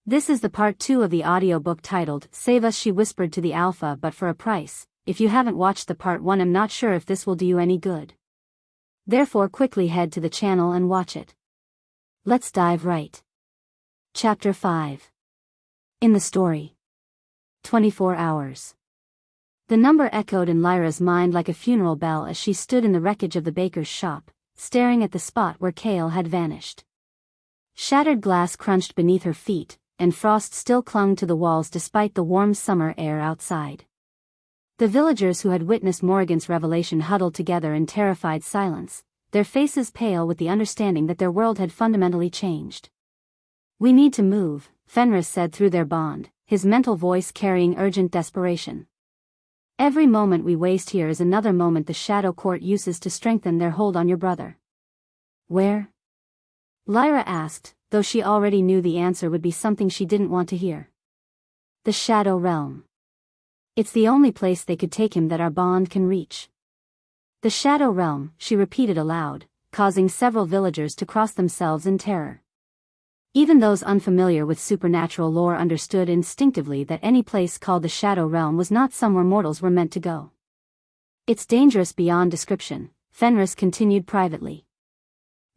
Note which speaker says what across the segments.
Speaker 1: This is the part 2 of the audiobook titled, Save Us, She Whispered to the Alpha, but for a price. If you haven't watched the part 1, I'm not sure if this will do you any good. Therefore quickly head to the channel and watch it. Let's dive right. Chapter 5. In the story. 24 hours. The number echoed in Lyra's mind like a funeral bell as she stood in the wreckage of the baker's shop, staring at the spot where Kale had vanished. Shattered glass crunched beneath her feet, and frost still clung to the walls despite the warm summer air outside. The villagers who had witnessed Morrigan's revelation huddled together in terrified silence, their faces pale with the understanding that their world had fundamentally changed. "We need to move," Fenris said through their bond, his mental voice carrying urgent desperation. "Every moment we waste here is another moment the Shadow Court uses to strengthen their hold on your brother." "Where?" Lyra asked, though she already knew the answer would be something she didn't want to hear. "The Shadow Realm. It's the only place they could take him that our bond can reach." "The Shadow Realm," she repeated aloud, causing several villagers to cross themselves in terror. Even those unfamiliar with supernatural lore understood instinctively that any place called the Shadow Realm was not somewhere mortals were meant to go. "It's dangerous beyond description," Fenris continued privately.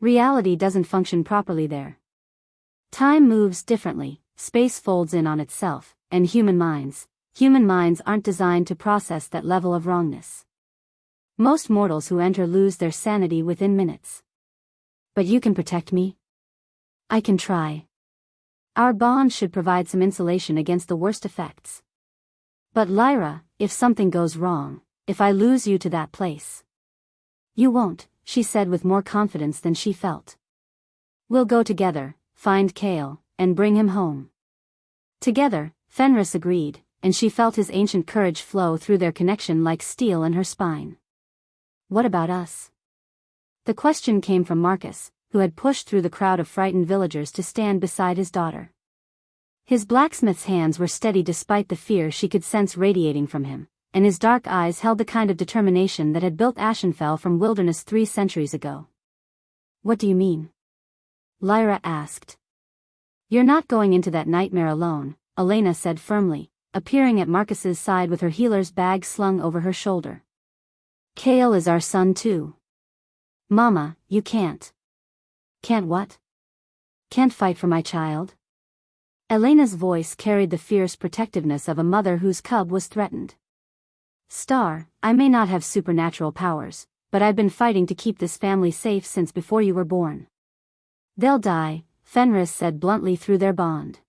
Speaker 1: "Reality doesn't function properly there. Time moves differently, space folds in on itself, and human minds aren't designed to process that level of wrongness. Most mortals who enter lose their sanity within minutes." "But you can protect me?" "I can try. Our bond should provide some insulation against the worst effects." "But Lyra, if something goes wrong, if I lose you to that place?" "You won't," she said with more confidence than she felt. "We'll go together, find Kale, and bring him home." Together, Fenris agreed, and she felt his ancient courage flow through their connection like steel in her spine. "What about us?" The question came from Marcus, who had pushed through the crowd of frightened villagers to stand beside his daughter. His blacksmith's hands were steady despite the fear she could sense radiating from him, and his dark eyes held the kind of determination that had built Ashenfell from wilderness 3 centuries ago. "What do you mean?" Lyra asked. "You're not going into that nightmare alone," Elena said firmly, appearing at Marcus's side with her healer's bag slung over her shoulder. "Kale is our son too." "Mama, you can't." "Can't what?" "Can't fight for my child." Elena's voice carried the fierce protectiveness of a mother whose cub was threatened. "Star, I may not have supernatural powers, but I've been fighting to keep this family safe since before you were born." "They'll die," Fenris said bluntly through their bond.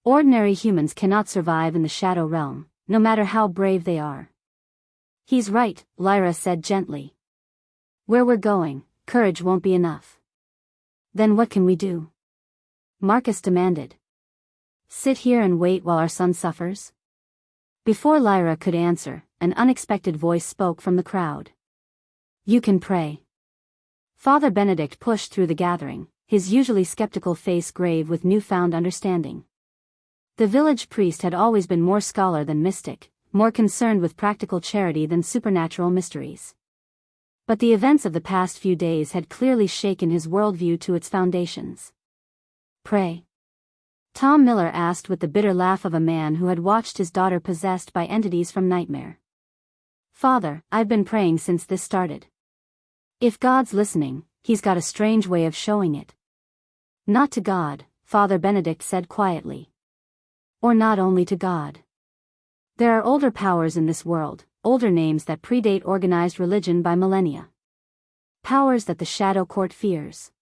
Speaker 1: "Ordinary humans cannot survive in the Shadow Realm, no matter how brave they are." "He's right," Lyra said gently. "Where we're going, courage won't be enough." "Then what can we do?" Marcus demanded. "Sit here and wait while our son suffers?" Before Lyra could answer, an unexpected voice spoke from the crowd. "You can pray." Father Benedict pushed through the gathering, his usually skeptical face grave with newfound understanding. The village priest had always been more scholar than mystic, more concerned with practical charity than supernatural mysteries. But the events of the past few days had clearly shaken his worldview to its foundations. "Pray?" Tom Miller asked with the bitter laugh of a man who had watched his daughter possessed by entities from nightmare. "Father, I've been praying since this started. If God's listening, he's got a strange way of showing it." "Not to God," Father Benedict said quietly. "Or not only to God. There are older powers in this world, older names that predate organized religion by millennia. Powers that the Shadow Court fears."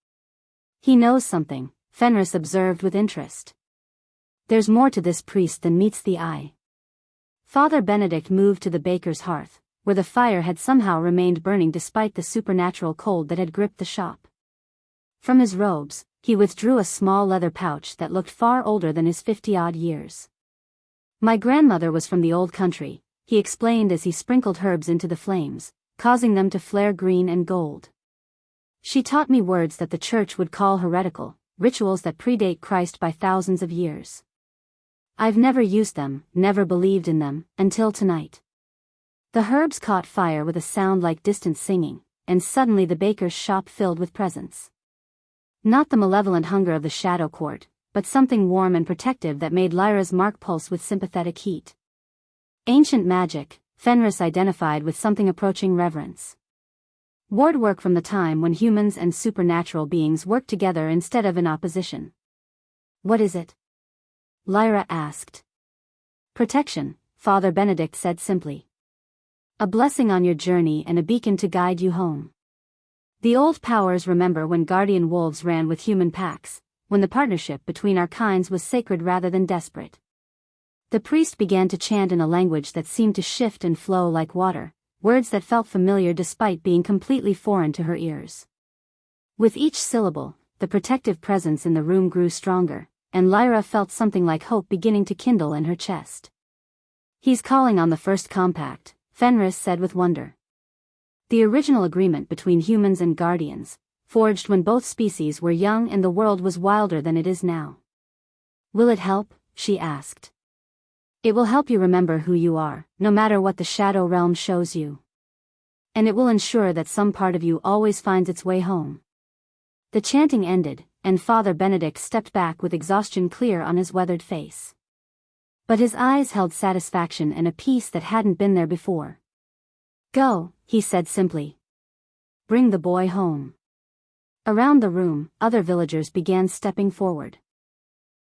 Speaker 1: "He knows something," Fenris observed with interest. "There's more to this priest than meets the eye." Father Benedict moved to the baker's hearth, where the fire had somehow remained burning despite the supernatural cold that had gripped the shop. From his robes, he withdrew a small leather pouch that looked far older than his 50-odd years. "My grandmother was from the old country," he explained as he sprinkled herbs into the flames, causing them to flare green and gold. "She taught me words that the church would call heretical, rituals that predate Christ by thousands of years. I've never used them, never believed in them, until tonight." The herbs caught fire with a sound like distant singing, and suddenly the baker's shop filled with presents. Not the malevolent hunger of the Shadow Court, but something warm and protective that made Lyra's mark pulse with sympathetic heat. Ancient magic, Fenris identified with something approaching reverence. Ward work from the time when humans and supernatural beings worked together instead of in opposition. What is it? Lyra asked. Protection, Father Benedict said simply. A blessing on your journey and a beacon to guide you home. The old powers remember when guardian wolves ran with human packs, when the partnership between our kinds was sacred rather than desperate. The priest began to chant in a language that seemed to shift and flow like water, words that felt familiar despite being completely foreign to her ears. With each syllable, the protective presence in the room grew stronger, and Lyra felt something like hope beginning to kindle in her chest. He's calling on the first compact, Fenris said with wonder. The original agreement between humans and guardians, forged when both species were young and the world was wilder than it is now. Will it help? She asked. It will help you remember who you are, no matter what the Shadow Realm shows you. And it will ensure that some part of you always finds its way home. The chanting ended, and Father Benedict stepped back with exhaustion clear on his weathered face. But his eyes held satisfaction and a peace that hadn't been there before. Go, he said simply. Bring the boy home. Around the room, other villagers began stepping forward.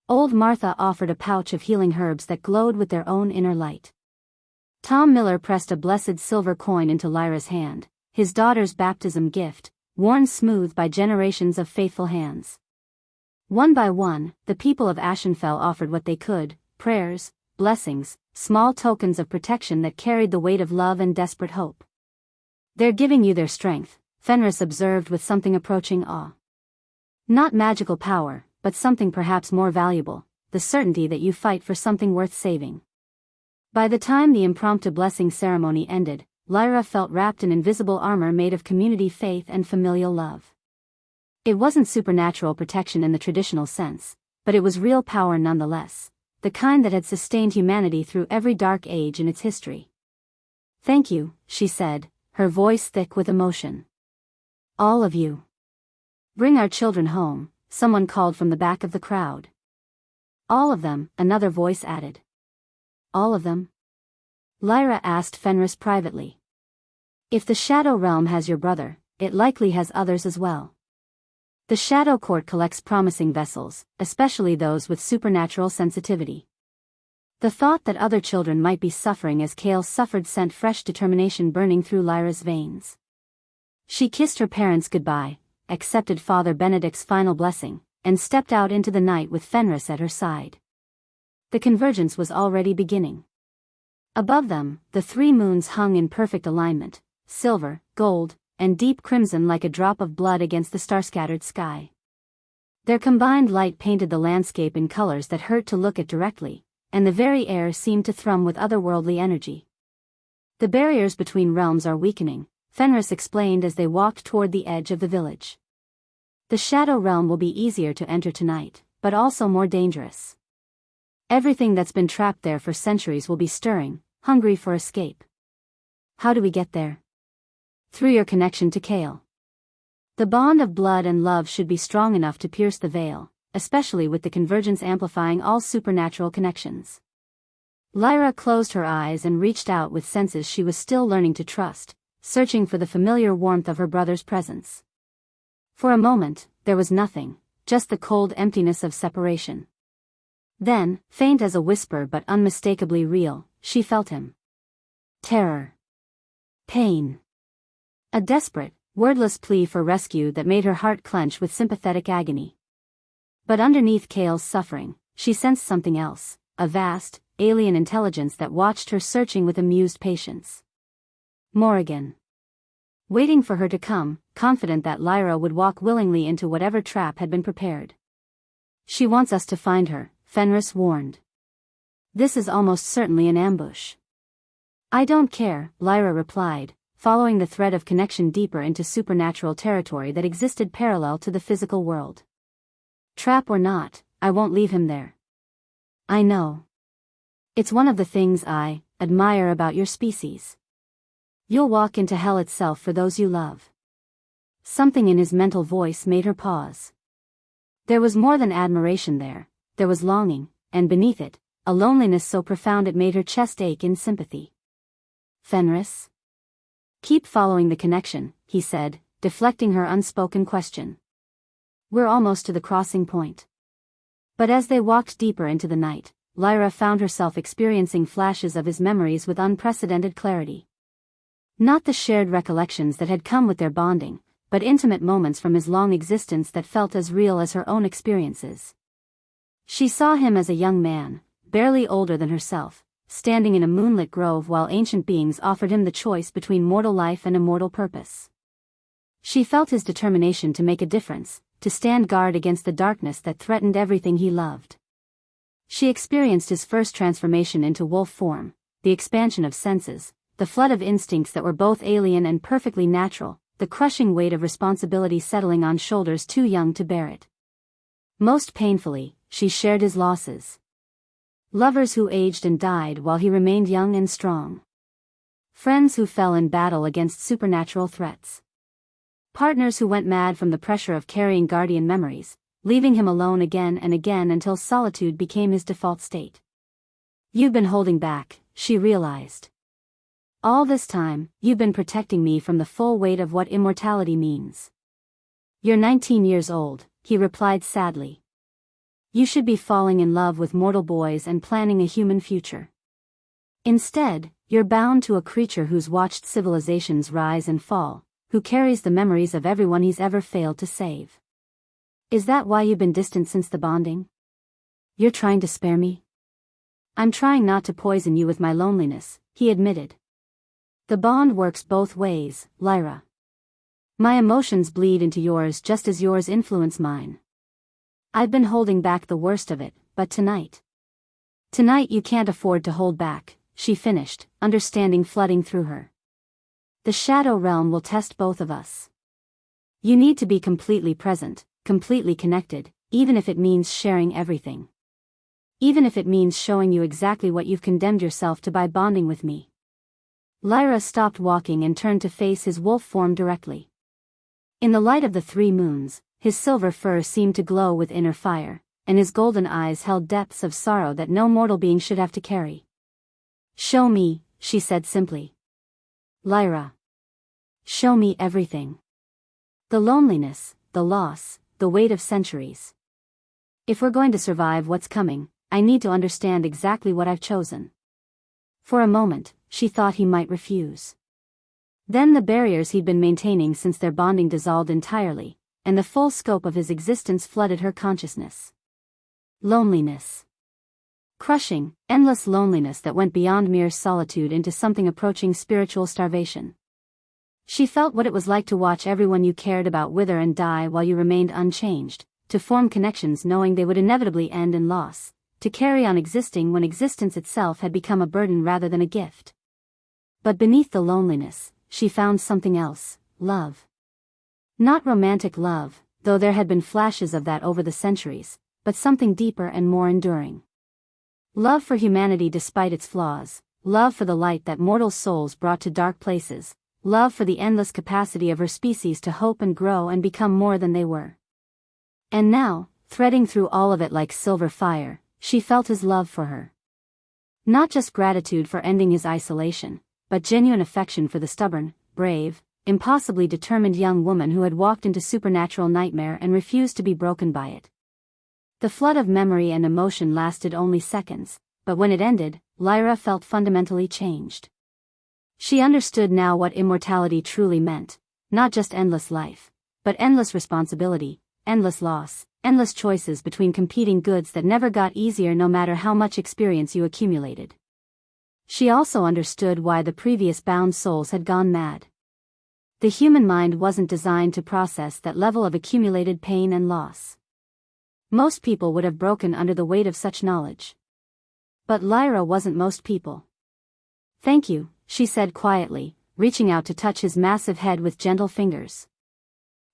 Speaker 1: Old Martha offered a pouch of healing herbs that glowed with their own inner light. Tom Miller pressed a blessed silver coin into Lyra's hand, his daughter's baptism gift, worn smooth by generations of faithful hands. One by one, the people of Ashenfell offered what they could, prayers, blessings, small tokens of protection that carried the weight of love and desperate hope. They're giving you their strength, Fenris observed with something approaching awe. Not magical power, but something perhaps more valuable, the certainty that you fight for something worth saving. By the time the impromptu blessing ceremony ended, Lyra felt wrapped in invisible armor made of community faith and familial love. It wasn't supernatural protection in the traditional sense, but it was real power nonetheless, the kind that had sustained humanity through every dark age in its history. Thank you, she said, her voice thick with emotion. All of you. Bring our children home, someone called from the back of the crowd. All of them, another voice added. All of them? Lyra asked Fenris privately. If the Shadow Realm has your brother, it likely has others as well. The Shadow Court collects promising vessels, especially those with supernatural sensitivity. The thought that other children might be suffering as Kale suffered sent fresh determination burning through Lyra's veins. She kissed her parents goodbye, accepted Father Benedict's final blessing, and stepped out into the night with Fenris at her side. The convergence was already beginning. Above them, the three moons hung in perfect alignment, silver, gold, and deep crimson like a drop of blood against the star-scattered sky. Their combined light painted the landscape in colors that hurt to look at directly, and the very air seemed to thrum with otherworldly energy. The barriers between realms are weakening, Fenris explained as they walked toward the edge of the village. The Shadow Realm will be easier to enter tonight, but also more dangerous. Everything that's been trapped there for centuries will be stirring, hungry for escape. How do we get there? Through your connection to Kale. The bond of blood and love should be strong enough to pierce the veil, especially with the convergence amplifying all supernatural connections. Lyra closed her eyes and reached out with senses she was still learning to trust, searching for the familiar warmth of her brother's presence. For a moment, there was nothing, just the cold emptiness of separation. Then, faint as a whisper but unmistakably real, she felt him. Terror. Pain. A desperate, wordless plea for rescue that made her heart clench with sympathetic agony. But underneath Kale's suffering, she sensed something else, a vast, alien intelligence that watched her searching with amused patience. Morrigan. Waiting for her to come, confident that Lyra would walk willingly into whatever trap had been prepared. She wants us to find her, Fenris warned. This is almost certainly an ambush. I don't care, Lyra replied, following the thread of connection deeper into supernatural territory that existed parallel to the physical world. Trap or not, I won't leave him there. I know. It's one of the things I admire about your species. You'll walk into hell itself for those you love. Something in his mental voice made her pause. There was more than admiration there, there was longing, and beneath it, a loneliness so profound it made her chest ache in sympathy. Fenris? Keep following the connection, he said, deflecting her unspoken question. We're almost to the crossing point. But as they walked deeper into the night, Lyra found herself experiencing flashes of his memories with unprecedented clarity. Not the shared recollections that had come with their bonding, but intimate moments from his long existence that felt as real as her own experiences. She saw him as a young man, barely older than herself, standing in a moonlit grove while ancient beings offered him the choice between mortal life and immortal purpose. She felt his determination to make a difference, to stand guard against the darkness that threatened everything he loved. She experienced his first transformation into wolf form, the expansion of senses, the flood of instincts that were both alien and perfectly natural, the crushing weight of responsibility settling on shoulders too young to bear it. Most painfully, she shared his losses. Lovers who aged and died while he remained young and strong. Friends who fell in battle against supernatural threats. Partners who went mad from the pressure of carrying guardian memories, leaving him alone again and again until solitude became his default state. You've been holding back, she realized. All this time, you've been protecting me from the full weight of what immortality means. You're 19 years old, he replied sadly. You should be falling in love with mortal boys and planning a human future. Instead, you're bound to a creature who's watched civilizations rise and fall, who carries the memories of everyone he's ever failed to save. Is that why you've been distant since the bonding? You're trying to spare me? I'm trying not to poison you with my loneliness, he admitted. The bond works both ways, Lyra. My emotions bleed into yours just as yours influence mine. I've been holding back the worst of it, but tonight you can't afford to hold back, she finished, understanding flooding through her. The shadow realm will test both of us. You need to be completely present, completely connected, even if it means sharing everything. Even if it means showing you exactly what you've condemned yourself to by bonding with me. Lyra stopped walking and turned to face his wolf form directly. In the light of the 3 moons, his silver fur seemed to glow with inner fire, and his golden eyes held depths of sorrow that no mortal being should have to carry. Show me, she said simply. Lyra. Show me everything. The loneliness, the loss, the weight of centuries. If we're going to survive what's coming, I need to understand exactly what I've chosen. For a moment, she thought he might refuse. Then the barriers he'd been maintaining since their bonding dissolved entirely, and the full scope of his existence flooded her consciousness. Loneliness. Crushing, endless loneliness that went beyond mere solitude into something approaching spiritual starvation. She felt what it was like to watch everyone you cared about wither and die while you remained unchanged, to form connections knowing they would inevitably end in loss, to carry on existing when existence itself had become a burden rather than a gift. But beneath the loneliness, she found something else, love. Not romantic love, though there had been flashes of that over the centuries, but something deeper and more enduring. Love for humanity despite its flaws, love for the light that mortal souls brought to dark places, love for the endless capacity of her species to hope and grow and become more than they were. And now, threading through all of it like silver fire, she felt his love for her. Not just gratitude for ending his isolation, but genuine affection for the stubborn, brave, impossibly determined young woman who had walked into supernatural nightmare and refused to be broken by it. The flood of memory and emotion lasted only seconds, but when it ended, Lyra felt fundamentally changed. She understood now what immortality truly meant, not just endless life, but endless responsibility, endless loss, endless choices between competing goods that never got easier no matter how much experience you accumulated. She also understood why the previous bound souls had gone mad. The human mind wasn't designed to process that level of accumulated pain and loss. Most people would have broken under the weight of such knowledge. But Lyra wasn't most people. Thank you, she said quietly, reaching out to touch his massive head with gentle fingers.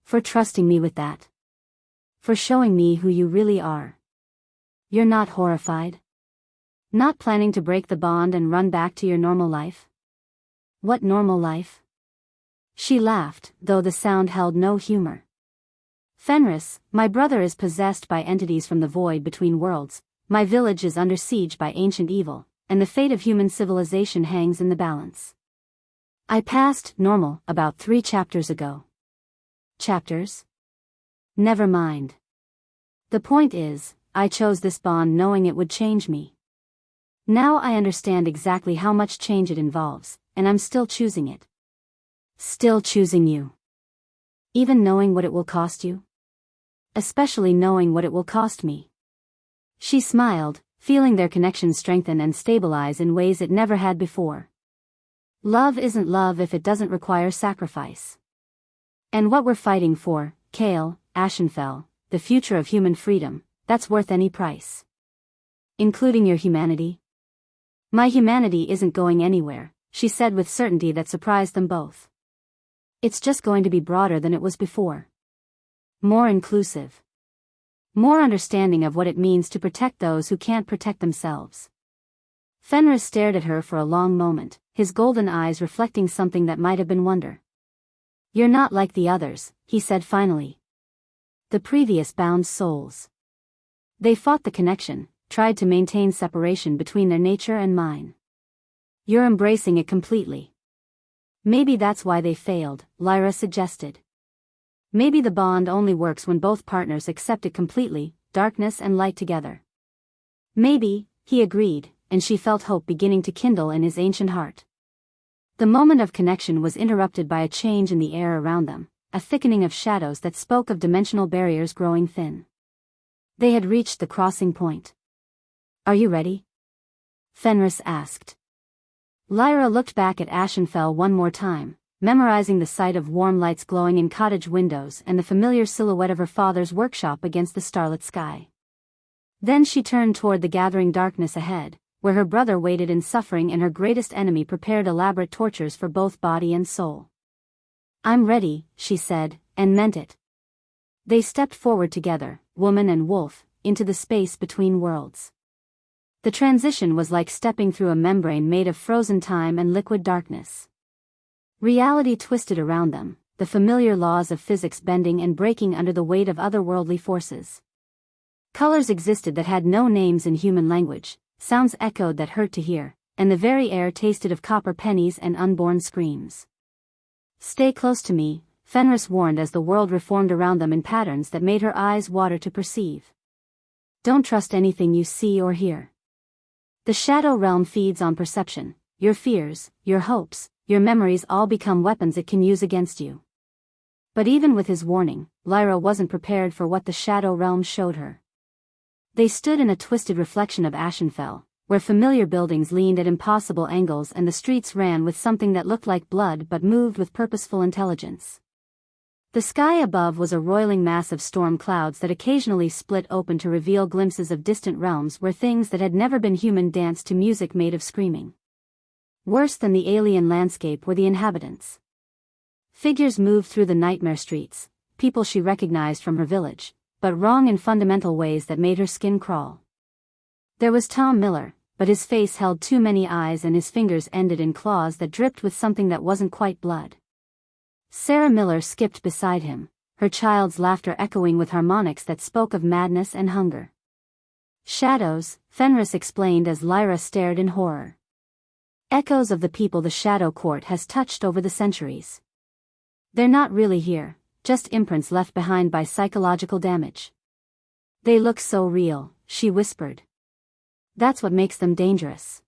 Speaker 1: For trusting me with that. For showing me who you really are. You're not horrified? Not planning to break the bond and run back to your normal life? What normal life? She laughed, though the sound held no humor. Fenris, my brother is possessed by entities from the void between worlds, my village is under siege by ancient evil, and the fate of human civilization hangs in the balance. I passed normal about 3 chapters ago. Chapters? Never mind. The point is, I chose this bond knowing it would change me. Now I understand exactly how much change it involves, and I'm still choosing it. Still choosing you. Even knowing what it will cost you? Especially knowing what it will cost me. She smiled, feeling their connection strengthen and stabilize in ways it never had before. Love isn't love if it doesn't require sacrifice. And what we're fighting for, Kale, Ashenfell, the future of human freedom, that's worth any price. Including your humanity? My humanity isn't going anywhere, she said with certainty that surprised them both. It's just going to be broader than it was before. More inclusive. More understanding of what it means to protect those who can't protect themselves. Fenris stared at her for a long moment, his golden eyes reflecting something that might have been wonder. You're not like the others, he said finally. The previous bound souls. They fought the connection, tried to maintain separation between their nature and mine. You're embracing it completely. Maybe that's why they failed, Lyra suggested. Maybe the bond only works when both partners accept it completely, darkness and light together. Maybe, he agreed, and she felt hope beginning to kindle in his ancient heart. The moment of connection was interrupted by a change in the air around them, a thickening of shadows that spoke of dimensional barriers growing thin. They had reached the crossing point. Are you ready? Fenris asked. Lyra looked back at Ashenfell one more time, memorizing the sight of warm lights glowing in cottage windows and the familiar silhouette of her father's workshop against the starlit sky. Then she turned toward the gathering darkness ahead, where her brother waited in suffering and her greatest enemy prepared elaborate tortures for both body and soul. I'm ready, she said, and meant it. They stepped forward together, woman and wolf, into the space between worlds. The transition was like stepping through a membrane made of frozen time and liquid darkness. Reality twisted around them, the familiar laws of physics bending and breaking under the weight of otherworldly forces. Colors existed that had no names in human language, sounds echoed that hurt to hear, and the very air tasted of copper pennies and unborn screams. Stay close to me, Fenris warned as the world reformed around them in patterns that made her eyes water to perceive. Don't trust anything you see or hear. The shadow realm feeds on perception, your fears, your hopes, your memories all become weapons it can use against you. But even with his warning, Lyra wasn't prepared for what the shadow realm showed her. They stood in a twisted reflection of Ashenfell, where familiar buildings leaned at impossible angles and the streets ran with something that looked like blood but moved with purposeful intelligence. The sky above was a roiling mass of storm clouds that occasionally split open to reveal glimpses of distant realms where things that had never been human danced to music made of screaming. Worse than the alien landscape were the inhabitants. Figures moved through the nightmare streets, people she recognized from her village, but wrong in fundamental ways that made her skin crawl. There was Tom Miller, but his face held too many eyes and his fingers ended in claws that dripped with something that wasn't quite blood. Sarah Miller skipped beside him, her child's laughter echoing with harmonics that spoke of madness and hunger. Shadows, Fenris explained as Lyra stared in horror. Echoes of the people the Shadow Court has touched over the centuries. They're not really here, just imprints left behind by psychological damage. They look so real, she whispered. That's what makes them dangerous.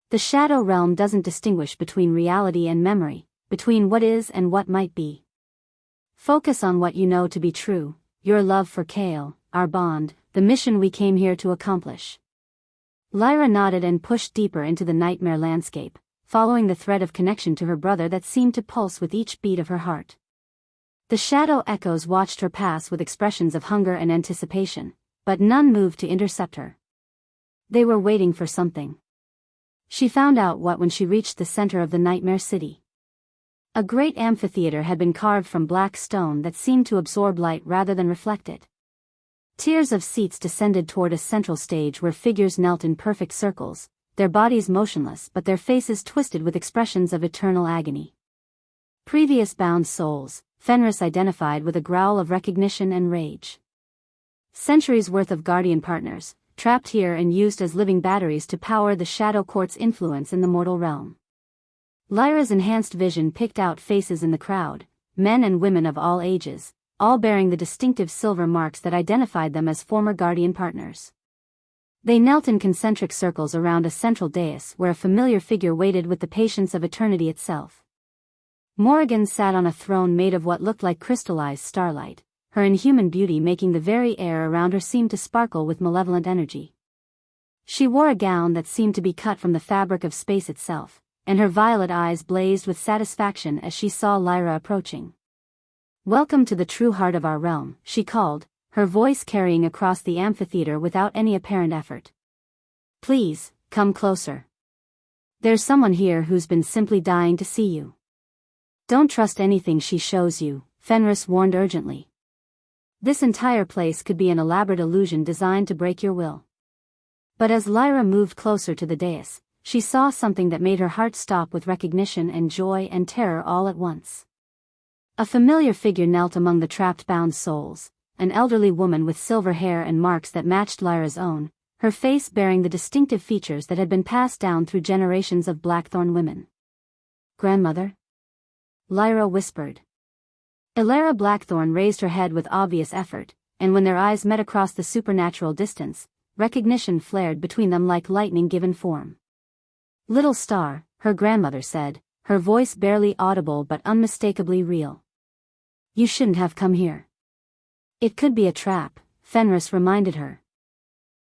Speaker 1: The Shadow Realm doesn't distinguish between reality and memory, between what is and what might be. Focus on what you know to be true, your love for Kale, our bond, the mission we came here to accomplish. Lyra nodded and pushed deeper into the nightmare landscape, following the thread of connection to her brother that seemed to pulse with each beat of her heart. The shadow echoes watched her pass with expressions of hunger and anticipation, but none moved to intercept her. They were waiting for something. She found out what when she reached the center of the nightmare city. A great amphitheater had been carved from black stone that seemed to absorb light rather than reflect it. Tiers of seats descended toward a central stage where figures knelt in perfect circles, their bodies motionless but their faces twisted with expressions of eternal agony. Previous bound souls, Fenris identified with a growl of recognition and rage. Centuries worth of guardian partners, trapped here and used as living batteries to power the Shadow Court's influence in the mortal realm. Lyra's enhanced vision picked out faces in the crowd, men and women of all ages, all bearing the distinctive silver marks that identified them as former guardian partners. They knelt in concentric circles around a central dais where a familiar figure waited with the patience of eternity itself. Morrigan sat on a throne made of what looked like crystallized starlight, her inhuman beauty making the very air around her seem to sparkle with malevolent energy. She wore a gown that seemed to be cut from the fabric of space itself, and her violet eyes blazed with satisfaction as she saw Lyra approaching. "Welcome to the true heart of our realm," she called, her voice carrying across the amphitheater without any apparent effort. "Please, come closer. There's someone here who's been simply dying to see you." "Don't trust anything she shows you," Fenris warned urgently. "This entire place could be an elaborate illusion designed to break your will." But as Lyra moved closer to the dais, she saw something that made her heart stop with recognition and joy and terror all at once. A familiar figure knelt among the trapped bound souls, an elderly woman with silver hair and marks that matched Lyra's own, her face bearing the distinctive features that had been passed down through generations of Blackthorne women. "Grandmother?" Lyra whispered. Lyra Blackthorne raised her head with obvious effort, and when their eyes met across the supernatural distance, recognition flared between them like lightning given form. "Little star," her grandmother said, her voice barely audible but unmistakably real. "You shouldn't have come here." "It could be a trap," Fenris reminded her.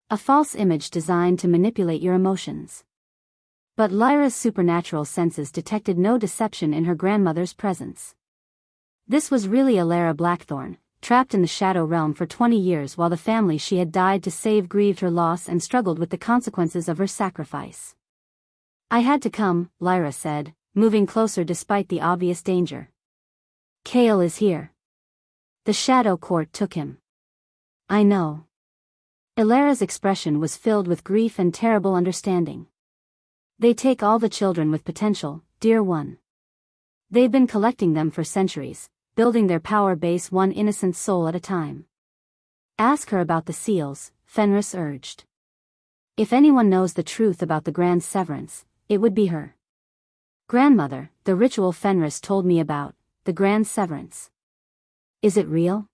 Speaker 1: "A false image designed to manipulate your emotions." But Lyra's supernatural senses detected no deception in her grandmother's presence. This was really Lyra Blackthorne, trapped in the Shadow Realm for 20 years while the family she had died to save grieved her loss and struggled with the consequences of her sacrifice. "I had to come," Lyra said, moving closer despite the obvious danger. "Kale is here. The Shadow Court took him." "I know." Lyra's expression was filled with grief and terrible understanding. "They take all the children with potential, dear one. They've been collecting them for centuries, building their power base one innocent soul at a time." "Ask her about the seals," Fenris urged. "If anyone knows the truth about the Grand Severance, it would be her." "Grandmother, the ritual Fenris told me about, the Grand Severance. Is it real?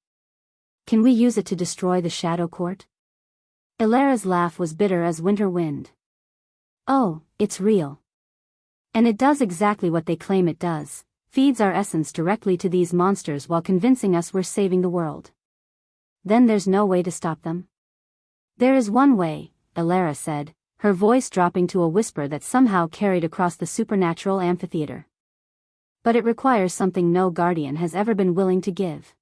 Speaker 1: Can we use it to destroy the Shadow Court?" Lyra's laugh was bitter as winter wind. "Oh, it's real. And it does exactly what they claim it does, feeds our essence directly to these monsters while convincing us we're saving the world. Then there's no way to stop them?" "There is one way," Lyra said, her voice dropping to a whisper that somehow carried across the supernatural amphitheater. "But it requires something no guardian has ever been willing to give."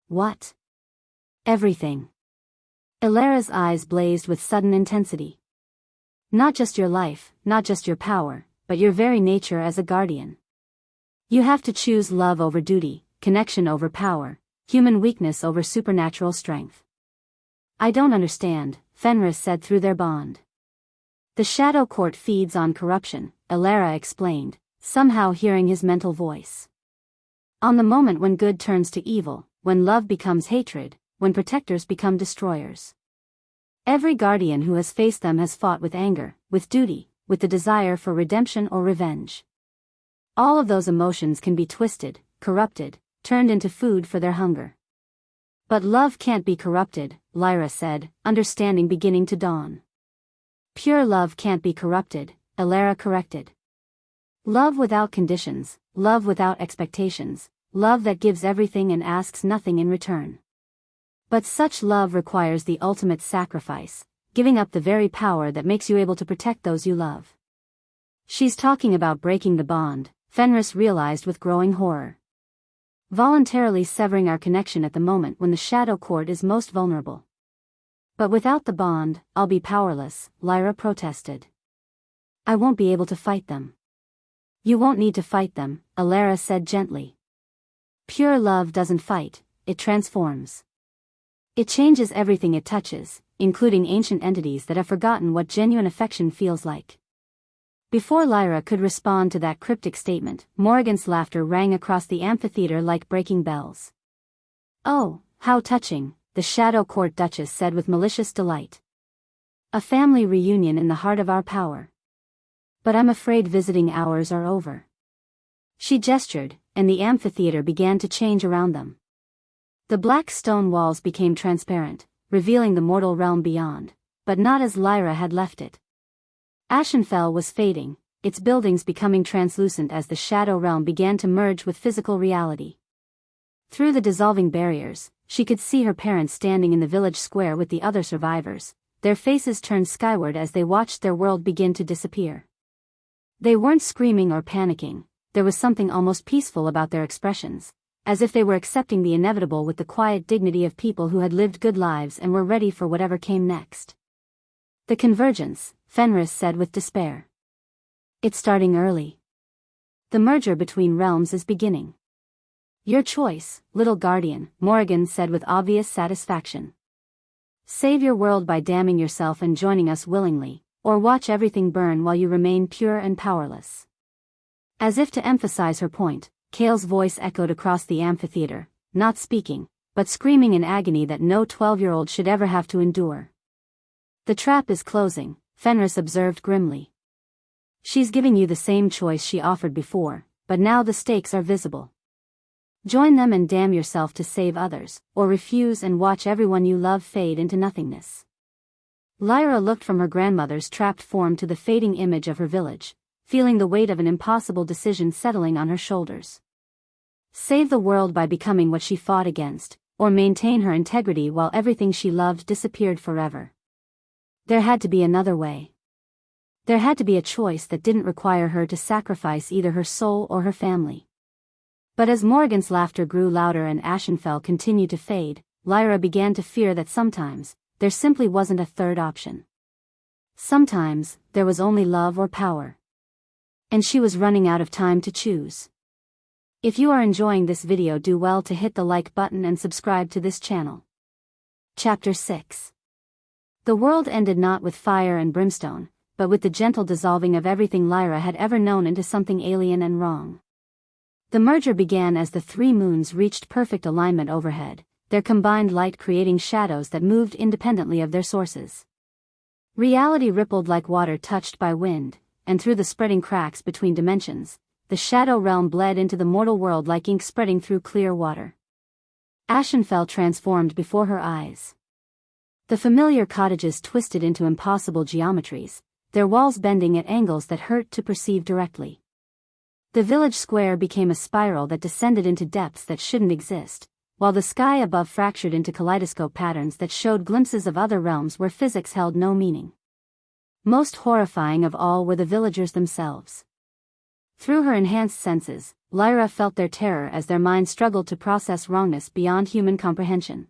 Speaker 1: "What?" "Everything." Lyra's eyes blazed with sudden intensity. "Not just your life, not just your power, but your very nature as a guardian. You have to choose love over duty, connection over power, human weakness over supernatural strength." "I don't understand," Fenris said through their bond. "The Shadow Court feeds on corruption," Lyra explained, somehow hearing his mental voice. "On the moment when good turns to evil, when love becomes hatred, when protectors become destroyers. Every guardian who has faced them has fought with anger, with duty, with the desire for redemption or revenge. All of those emotions can be twisted, corrupted, turned into food for their hunger. But love can't be corrupted," Lyra said, understanding beginning to dawn. "Pure love can't be corrupted," Lyra corrected. "Love without conditions, love without expectations, love that gives everything and asks nothing in return. But such love requires the ultimate sacrifice, giving up the very power that makes you able to protect those you love." "She's talking about breaking the bond," Fenris realized with growing horror. "Voluntarily severing our connection at the moment when the Shadow Court is most vulnerable." "But without the bond, I'll be powerless," Lyra protested. "I won't be able to fight them." "You won't need to fight them," Lyra said gently. "Pure love doesn't fight, it transforms. It changes everything it touches, including ancient entities that have forgotten what genuine affection feels like." Before Lyra could respond to that cryptic statement, Morrigan's laughter rang across the amphitheater like breaking bells. "Oh, how touching," the Shadow Court Duchess said with malicious delight. "A family reunion in the heart of our power. But I'm afraid visiting hours are over." She gestured, and the amphitheater began to change around them. The black stone walls became transparent, revealing the mortal realm beyond, but not as Lyra had left it. Ashenfell was fading, its buildings becoming translucent as the shadow realm began to merge with physical reality. Through the dissolving barriers, she could see her parents standing in the village square with the other survivors, their faces turned skyward as they watched their world begin to disappear. They weren't screaming or panicking, there was something almost peaceful about their expressions, as if they were accepting the inevitable with the quiet dignity of people who had lived good lives and were ready for whatever came next. "The convergence," Fenris said with despair. "It's starting early. The merger between realms is beginning." "Your choice, little guardian," Morrigan said with obvious satisfaction. "Save your world by damning yourself and joining us willingly, or watch everything burn while you remain pure and powerless." As if to emphasize her point, Kale's voice echoed across the amphitheater, not speaking, but screaming in agony that no 12-year-old should ever have to endure. "The trap is closing," Fenris observed grimly. "She's giving you the same choice she offered before, but now the stakes are visible. Join them and damn yourself to save others, or refuse and watch everyone you love fade into nothingness." Lyra looked from her grandmother's trapped form to the fading image of her village, feeling the weight of an impossible decision settling on her shoulders. Save the world by becoming what she fought against, or maintain her integrity while everything she loved disappeared forever. There had to be another way. There had to be a choice that didn't require her to sacrifice either her soul or her family. But as Morrigan's laughter grew louder and Ashenfell continued to fade, Lyra began to fear that sometimes, there simply wasn't a third option. Sometimes, there was only love or power. And she was running out of time to choose. If you are enjoying this video, do well to hit the like button and subscribe to this channel. Chapter 6. The world ended not with fire and brimstone, but with the gentle dissolving of everything Lyra had ever known into something alien and wrong. The merger began as the three moons reached perfect alignment overhead, their combined light creating shadows that moved independently of their sources. Reality rippled like water touched by wind, and through the spreading cracks between dimensions, the shadow realm bled into the mortal world like ink spreading through clear water. Ashenfell transformed before her eyes. The familiar cottages twisted into impossible geometries, their walls bending at angles that hurt to perceive directly. The village square became a spiral that descended into depths that shouldn't exist, while the sky above fractured into kaleidoscope patterns that showed glimpses of other realms where physics held no meaning. Most horrifying of all were the villagers themselves. Through her enhanced senses, Lyra felt their terror as their minds struggled to process wrongness beyond human comprehension.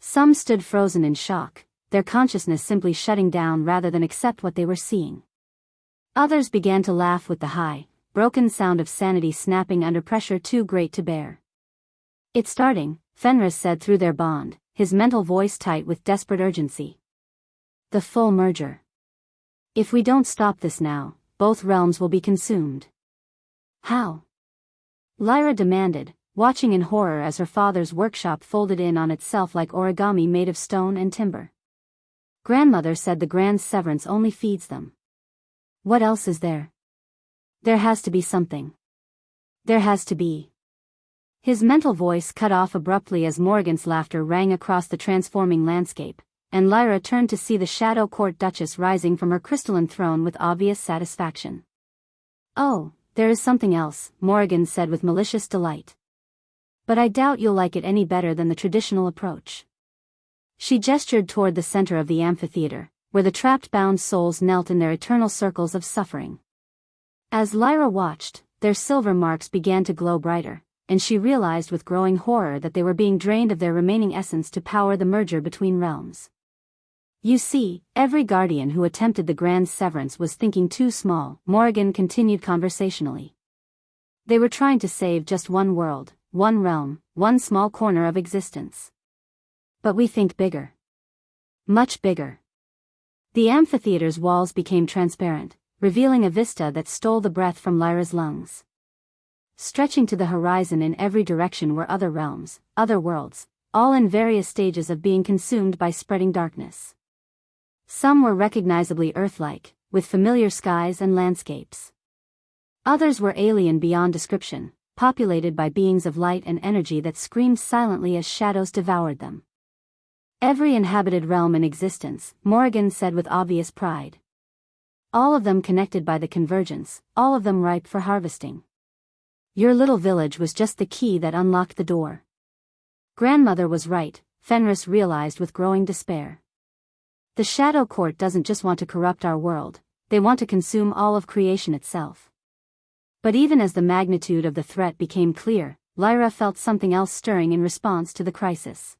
Speaker 1: Some stood frozen in shock, their consciousness simply shutting down rather than accept what they were seeing. Others began to laugh with the high, broken sound of sanity snapping under pressure too great to bear. "It's starting," Fenris said through their bond, his mental voice tight with desperate urgency. "The full merger. If we don't stop this now, both realms will be consumed." "How?" Lyra demanded, watching in horror as her father's workshop folded in on itself like origami made of stone and timber. "Grandmother said the grand severance only feeds them. What else is there? There has to be something. There has to be." His mental voice cut off abruptly as Morrigan's laughter rang across the transforming landscape, and Lyra turned to see the Shadow Court Duchess rising from her crystalline throne with obvious satisfaction. "Oh, there is something else," Morrigan said with malicious delight. "But I doubt you'll like it any better than the traditional approach." She gestured toward the center of the amphitheater, where the trapped bound souls knelt in their eternal circles of suffering. As Lyra watched, their silver marks began to glow brighter, and she realized with growing horror that they were being drained of their remaining essence to power the merger between realms. "You see, every guardian who attempted the grand severance was thinking too small," Morrigan continued conversationally. "They were trying to save just one world, one realm, one small corner of existence. But we think bigger. Much bigger." The amphitheater's walls became transparent, revealing a vista that stole the breath from Lyra's lungs. Stretching to the horizon in every direction were other realms, other worlds, all in various stages of being consumed by spreading darkness. Some were recognizably Earth-like, with familiar skies and landscapes. Others were alien beyond description, populated by beings of light and energy that screamed silently as shadows devoured them. Every inhabited realm in existence, Morrigan said with obvious pride. All of them connected by the convergence, all of them ripe for harvesting. Your little village was just the key that unlocked the door. Grandmother was right, Fenris realized with growing despair. The Shadow Court doesn't just want to corrupt our world, they want to consume all of creation itself. But even as the magnitude of the threat became clear, Lyra felt something else stirring in response to the crisis.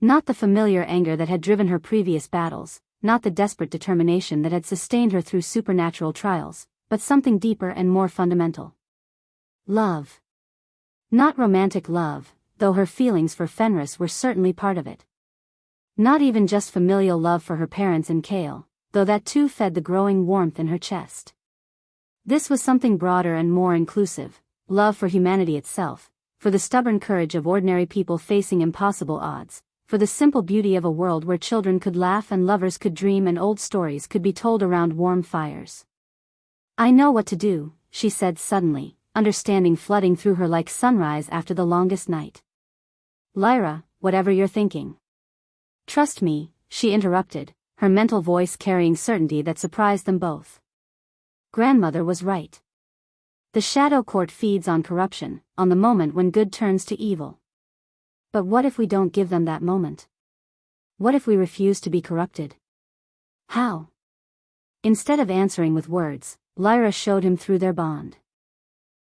Speaker 1: Not the familiar anger that had driven her previous battles, not the desperate determination that had sustained her through supernatural trials, but something deeper and more fundamental. Love. Not romantic love, though her feelings for Fenris were certainly part of it. Not even just familial love for her parents in Kale, though that too fed the growing warmth in her chest. This was something broader and more inclusive, love for humanity itself, for the stubborn courage of ordinary people facing impossible odds, for the simple beauty of a world where children could laugh and lovers could dream and old stories could be told around warm fires. I know what to do, she said suddenly, understanding flooding through her like sunrise after the longest night. Lyra, whatever you're thinking. Trust me, she interrupted, her mental voice carrying certainty that surprised them both. Grandmother was right. The Shadow Court feeds on corruption, on the moment when good turns to evil. But what if we don't give them that moment? What if we refuse to be corrupted? How? Instead of answering with words, Lyra showed him through their bond.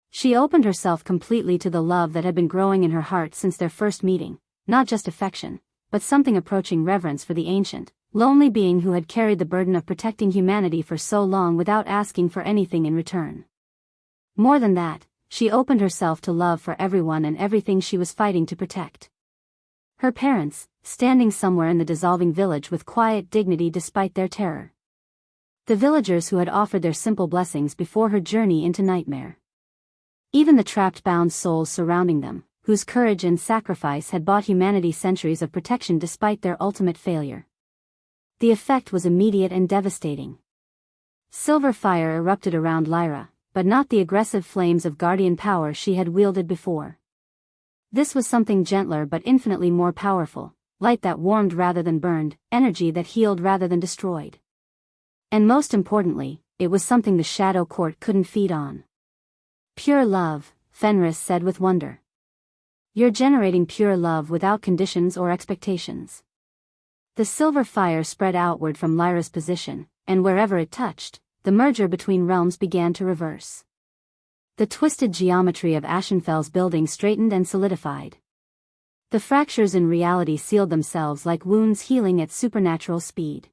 Speaker 1: She opened herself completely to the love that had been growing in her heart since their first meeting, not just affection, but something approaching reverence for the ancient, lonely being who had carried the burden of protecting humanity for so long without asking for anything in return. More than that, she opened herself to love for everyone and everything she was fighting to protect. Her parents, standing somewhere in the dissolving village with quiet dignity despite their terror. The villagers who had offered their simple blessings before her journey into nightmare. Even the trapped bound souls surrounding them, whose courage and sacrifice had bought humanity centuries of protection despite their ultimate failure. The effect was immediate and devastating. Silver fire erupted around Lyra, but not the aggressive flames of guardian power she had wielded before. This was something gentler but infinitely more powerful, light that warmed rather than burned, energy that healed rather than destroyed. And most importantly, it was something the Shadow Court couldn't feed on. Pure love, Fenris said with wonder. You're generating pure love without conditions or expectations. The silver fire spread outward from Lyra's position, and wherever it touched, the merger between realms began to reverse. The twisted geometry of Ashenfell's building straightened and solidified. The fractures in reality sealed themselves like wounds healing at supernatural speed.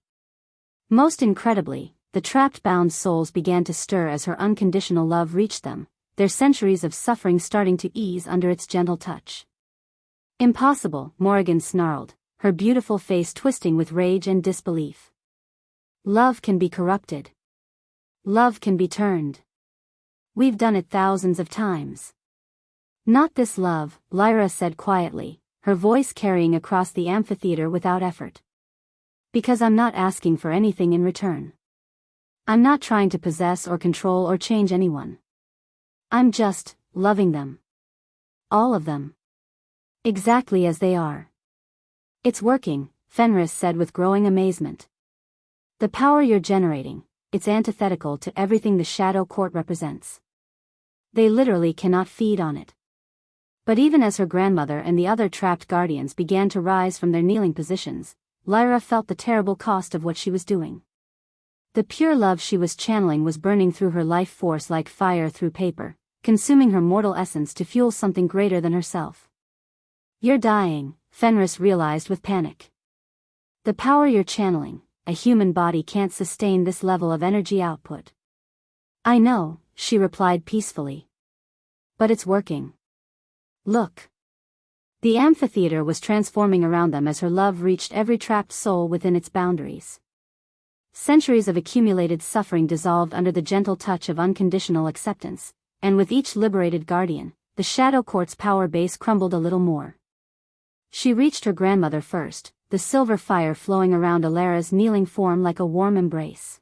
Speaker 1: Most incredibly, the trapped bound souls began to stir as her unconditional love reached them, their centuries of suffering starting to ease under its gentle touch. Impossible, Morrigan snarled, her beautiful face twisting with rage and disbelief. Love can be corrupted. Love can be turned. We've done it thousands of times. Not this love, Lyra said quietly, her voice carrying across the amphitheater without effort. Because I'm not asking for anything in return. I'm not trying to possess or control or change anyone. I'm just loving them. All of them. Exactly as they are. It's working, Fenris said with growing amazement. The power you're generating, it's antithetical to everything the Shadow Court represents. They literally cannot feed on it. But even as her grandmother and the other trapped guardians began to rise from their kneeling positions, Lyra felt the terrible cost of what she was doing. The pure love she was channeling was burning through her life force like fire through paper, consuming her mortal essence to fuel something greater than herself. You're dying, Fenris realized with panic. The power you're channeling, a human body can't sustain this level of energy output. I know, she replied peacefully. But it's working. Look. The amphitheater was transforming around them as her love reached every trapped soul within its boundaries. Centuries of accumulated suffering dissolved under the gentle touch of unconditional acceptance, and with each liberated guardian, the Shadow Court's power base crumbled a little more. She reached her grandmother first, the silver fire flowing around Lyra's kneeling form like a warm embrace.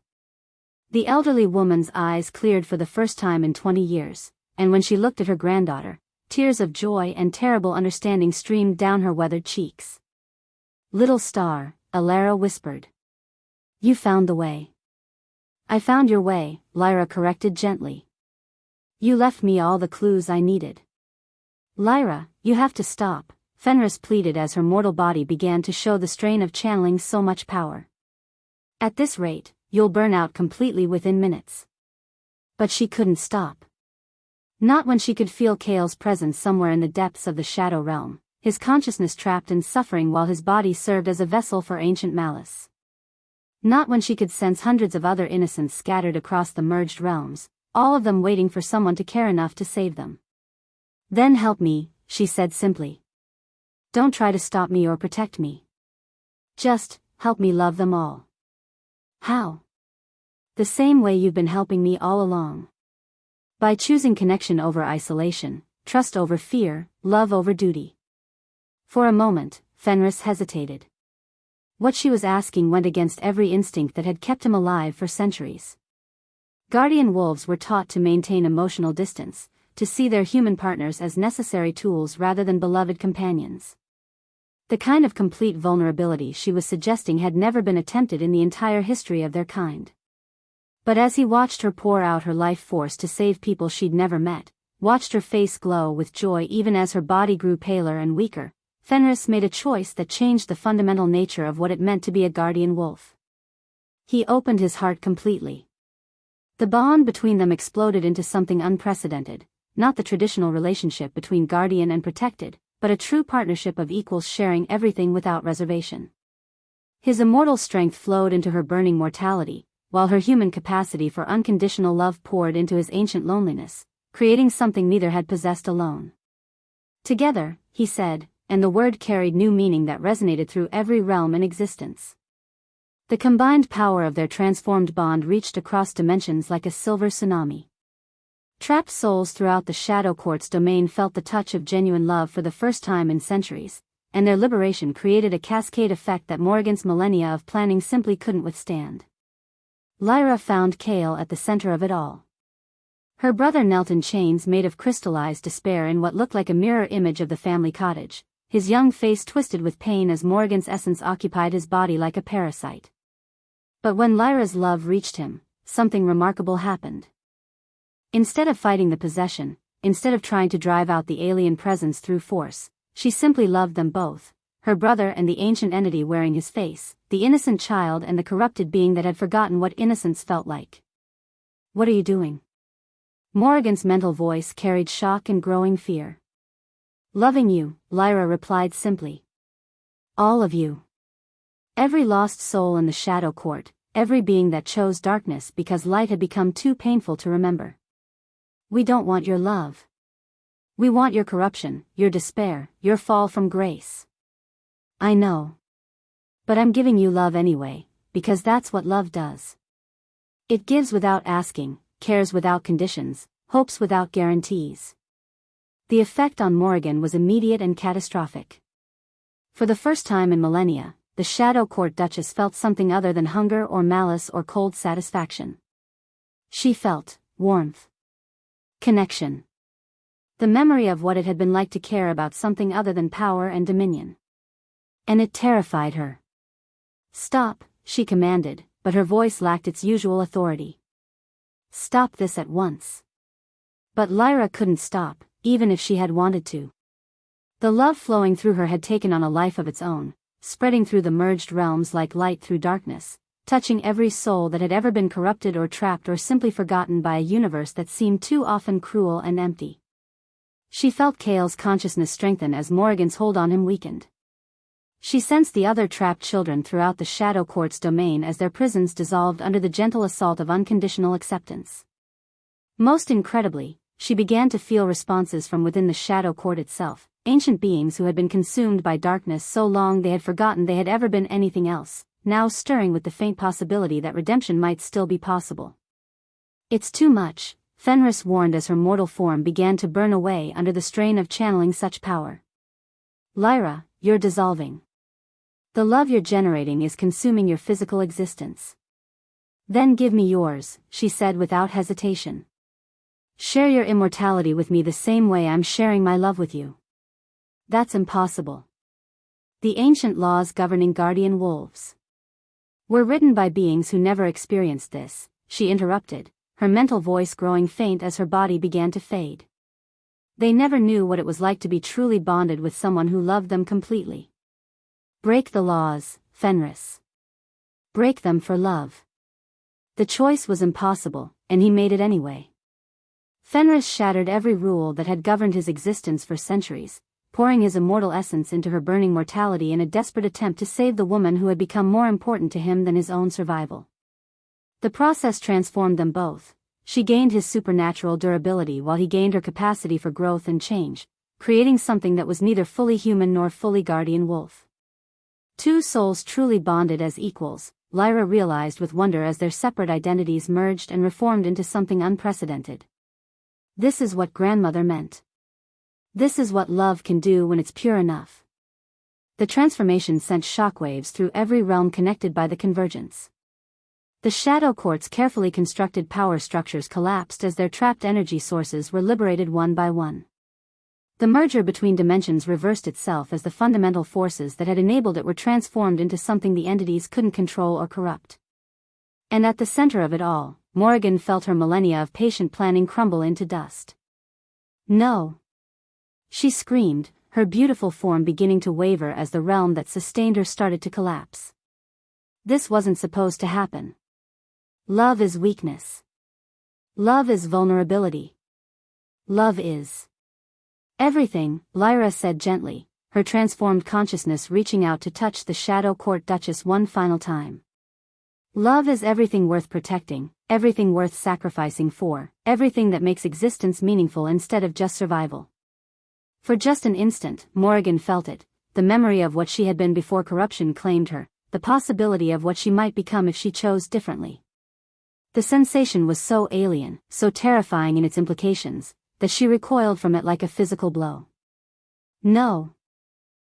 Speaker 1: The elderly woman's eyes cleared for the first time in 20 years, and when she looked at her granddaughter, tears of joy and terrible understanding streamed down her weathered cheeks. "Little star," Lyra whispered. "You found the way." "I found your way," Lyra corrected gently. "You left me all the clues I needed." "Lyra, you have to stop," Fenris pleaded as her mortal body began to show the strain of channeling so much power. "At this rate, you'll burn out completely within minutes." But she couldn't stop. Not when she could feel Kale's presence somewhere in the depths of the Shadow Realm, his consciousness trapped in suffering while his body served as a vessel for ancient malice. Not when she could sense hundreds of other innocents scattered across the merged realms, all of them waiting for someone to care enough to save them. "Then help me," she said simply. "Don't try to stop me or protect me. Just help me love them all." "How?" "The same way you've been helping me all along. By choosing connection over isolation, trust over fear, love over duty." For a moment, Fenris hesitated. What she was asking went against every instinct that had kept him alive for centuries. Guardian wolves were taught to maintain emotional distance, to see their human partners as necessary tools rather than beloved companions. The kind of complete vulnerability she was suggesting had never been attempted in the entire history of their kind. But as he watched her pour out her life force to save people she'd never met, watched her face glow with joy even as her body grew paler and weaker, Fenris made a choice that changed the fundamental nature of what it meant to be a guardian wolf. He opened his heart completely. The bond between them exploded into something unprecedented, not the traditional relationship between guardian and protected, but a true partnership of equals sharing everything without reservation. His immortal strength flowed into her burning mortality, while her human capacity for unconditional love poured into his ancient loneliness, creating something neither had possessed alone. "Together," he said, and the word carried new meaning that resonated through every realm in existence. The combined power of their transformed bond reached across dimensions like a silver tsunami. Trapped souls throughout the Shadow Court's domain felt the touch of genuine love for the first time in centuries, and their liberation created a cascade effect that Morrigan's millennia of planning simply couldn't withstand. Lyra found Kale at the center of it all. Her brother knelt in chains made of crystallized despair in what looked like a mirror image of the family cottage, his young face twisted with pain as Morrigan's essence occupied his body like a parasite. But when Lyra's love reached him, something remarkable happened. Instead of fighting the possession, instead of trying to drive out the alien presence through force, she simply loved them both, her brother and the ancient entity wearing his face, the innocent child and the corrupted being that had forgotten what innocence felt like. "What are you doing?" Morrigan's mental voice carried shock and growing fear. "Loving you," Lyra replied simply. "All of you. Every lost soul in the Shadow Court, every being that chose darkness because light had become too painful to remember. We don't want your love. We want your corruption, your despair, your fall from grace." "I know. But I'm giving you love anyway, because that's what love does. It gives without asking, cares without conditions, hopes without guarantees." The effect on Morrigan was immediate and catastrophic. For the first time in millennia, the Shadow Court Duchess felt something other than hunger or malice or cold satisfaction. She felt warmth. Connection. The memory of what it had been like to care about something other than power and dominion. And it terrified her. "Stop," she commanded, but her voice lacked its usual authority. "Stop this at once." But Lyra couldn't stop, even if she had wanted to. The love flowing through her had taken on a life of its own, spreading through the merged realms like light through darkness, touching every soul that had ever been corrupted or trapped or simply forgotten by a universe that seemed too often cruel and empty. She felt Kale's consciousness strengthen as Morrigan's hold on him weakened. She sensed the other trapped children throughout the Shadow Court's domain as their prisons dissolved under the gentle assault of unconditional acceptance. Most incredibly, she began to feel responses from within the Shadow Court itself, ancient beings who had been consumed by darkness so long they had forgotten they had ever been anything else, now stirring with the faint possibility that redemption might still be possible. "It's too much," Fenris warned as her mortal form began to burn away under the strain of channeling such power. "Lyra, you're dissolving. The love you're generating is consuming your physical existence." "Then give me yours," she said without hesitation. "Share your immortality with me the same way I'm sharing my love with you." "That's impossible. The ancient laws governing guardian wolves were written by beings who never experienced this," she interrupted, her mental voice growing faint as her body began to fade. "They never knew what it was like to be truly bonded with someone who loved them completely." "Break the laws, Fenris. Break them for love." The choice was impossible, and he made it anyway. Fenris shattered every rule that had governed his existence for centuries, pouring his immortal essence into her burning mortality in a desperate attempt to save the woman who had become more important to him than his own survival. The process transformed them both. She gained his supernatural durability while he gained her capacity for growth and change, creating something that was neither fully human nor fully guardian wolf. Two souls truly bonded as equals, Lyra realized with wonder as their separate identities merged and reformed into something unprecedented. This is what grandmother meant. This is what love can do when it's pure enough. The transformation sent shockwaves through every realm connected by the convergence. The Shadow Court's carefully constructed power structures collapsed as their trapped energy sources were liberated one by one. The merger between dimensions reversed itself as the fundamental forces that had enabled it were transformed into something the entities couldn't control or corrupt. And at the center of it all, Morrigan felt her millennia of patient planning crumble into dust. "No!" she screamed, her beautiful form beginning to waver as the realm that sustained her started to collapse. "This wasn't supposed to happen. Love is weakness. Love is vulnerability. Love is everything," Lyra said gently, her transformed consciousness reaching out to touch the Shadow Court Duchess one final time. "Love is everything worth protecting, everything worth sacrificing for, everything that makes existence meaningful instead of just survival." For just an instant, Morrigan felt it, the memory of what she had been before corruption claimed her, the possibility of what she might become if she chose differently. The sensation was so alien, so terrifying in its implications, that she recoiled from it like a physical blow. "No!"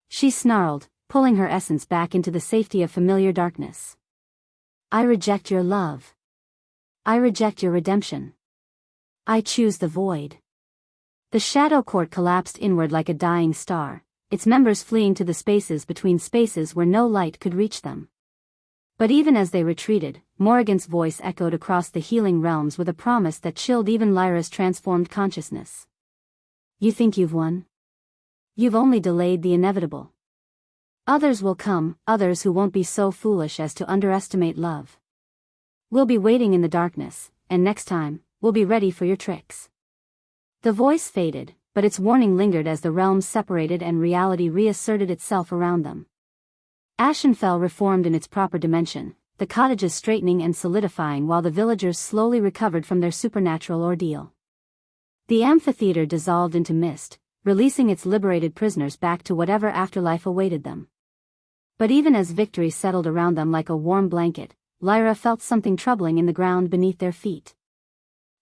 Speaker 1: she snarled, pulling her essence back into the safety of familiar darkness. "I reject your love. I reject your redemption. I choose the void." The Shadow Court collapsed inward like a dying star, its members fleeing to the spaces between spaces where no light could reach them. But even as they retreated, Morrigan's voice echoed across the healing realms with a promise that chilled even Lyra's transformed consciousness. "You think you've won? You've only delayed the inevitable. Others will come, others who won't be so foolish as to underestimate love. We'll be waiting in the darkness, and next time, we'll be ready for your tricks." The voice faded, but its warning lingered as the realms separated and reality reasserted itself around them. Ashenfell reformed in its proper dimension, the cottages straightening and solidifying while the villagers slowly recovered from their supernatural ordeal. The amphitheater dissolved into mist, releasing its liberated prisoners back to whatever afterlife awaited them. But even as victory settled around them like a warm blanket, Lyra felt something troubling in the ground beneath their feet.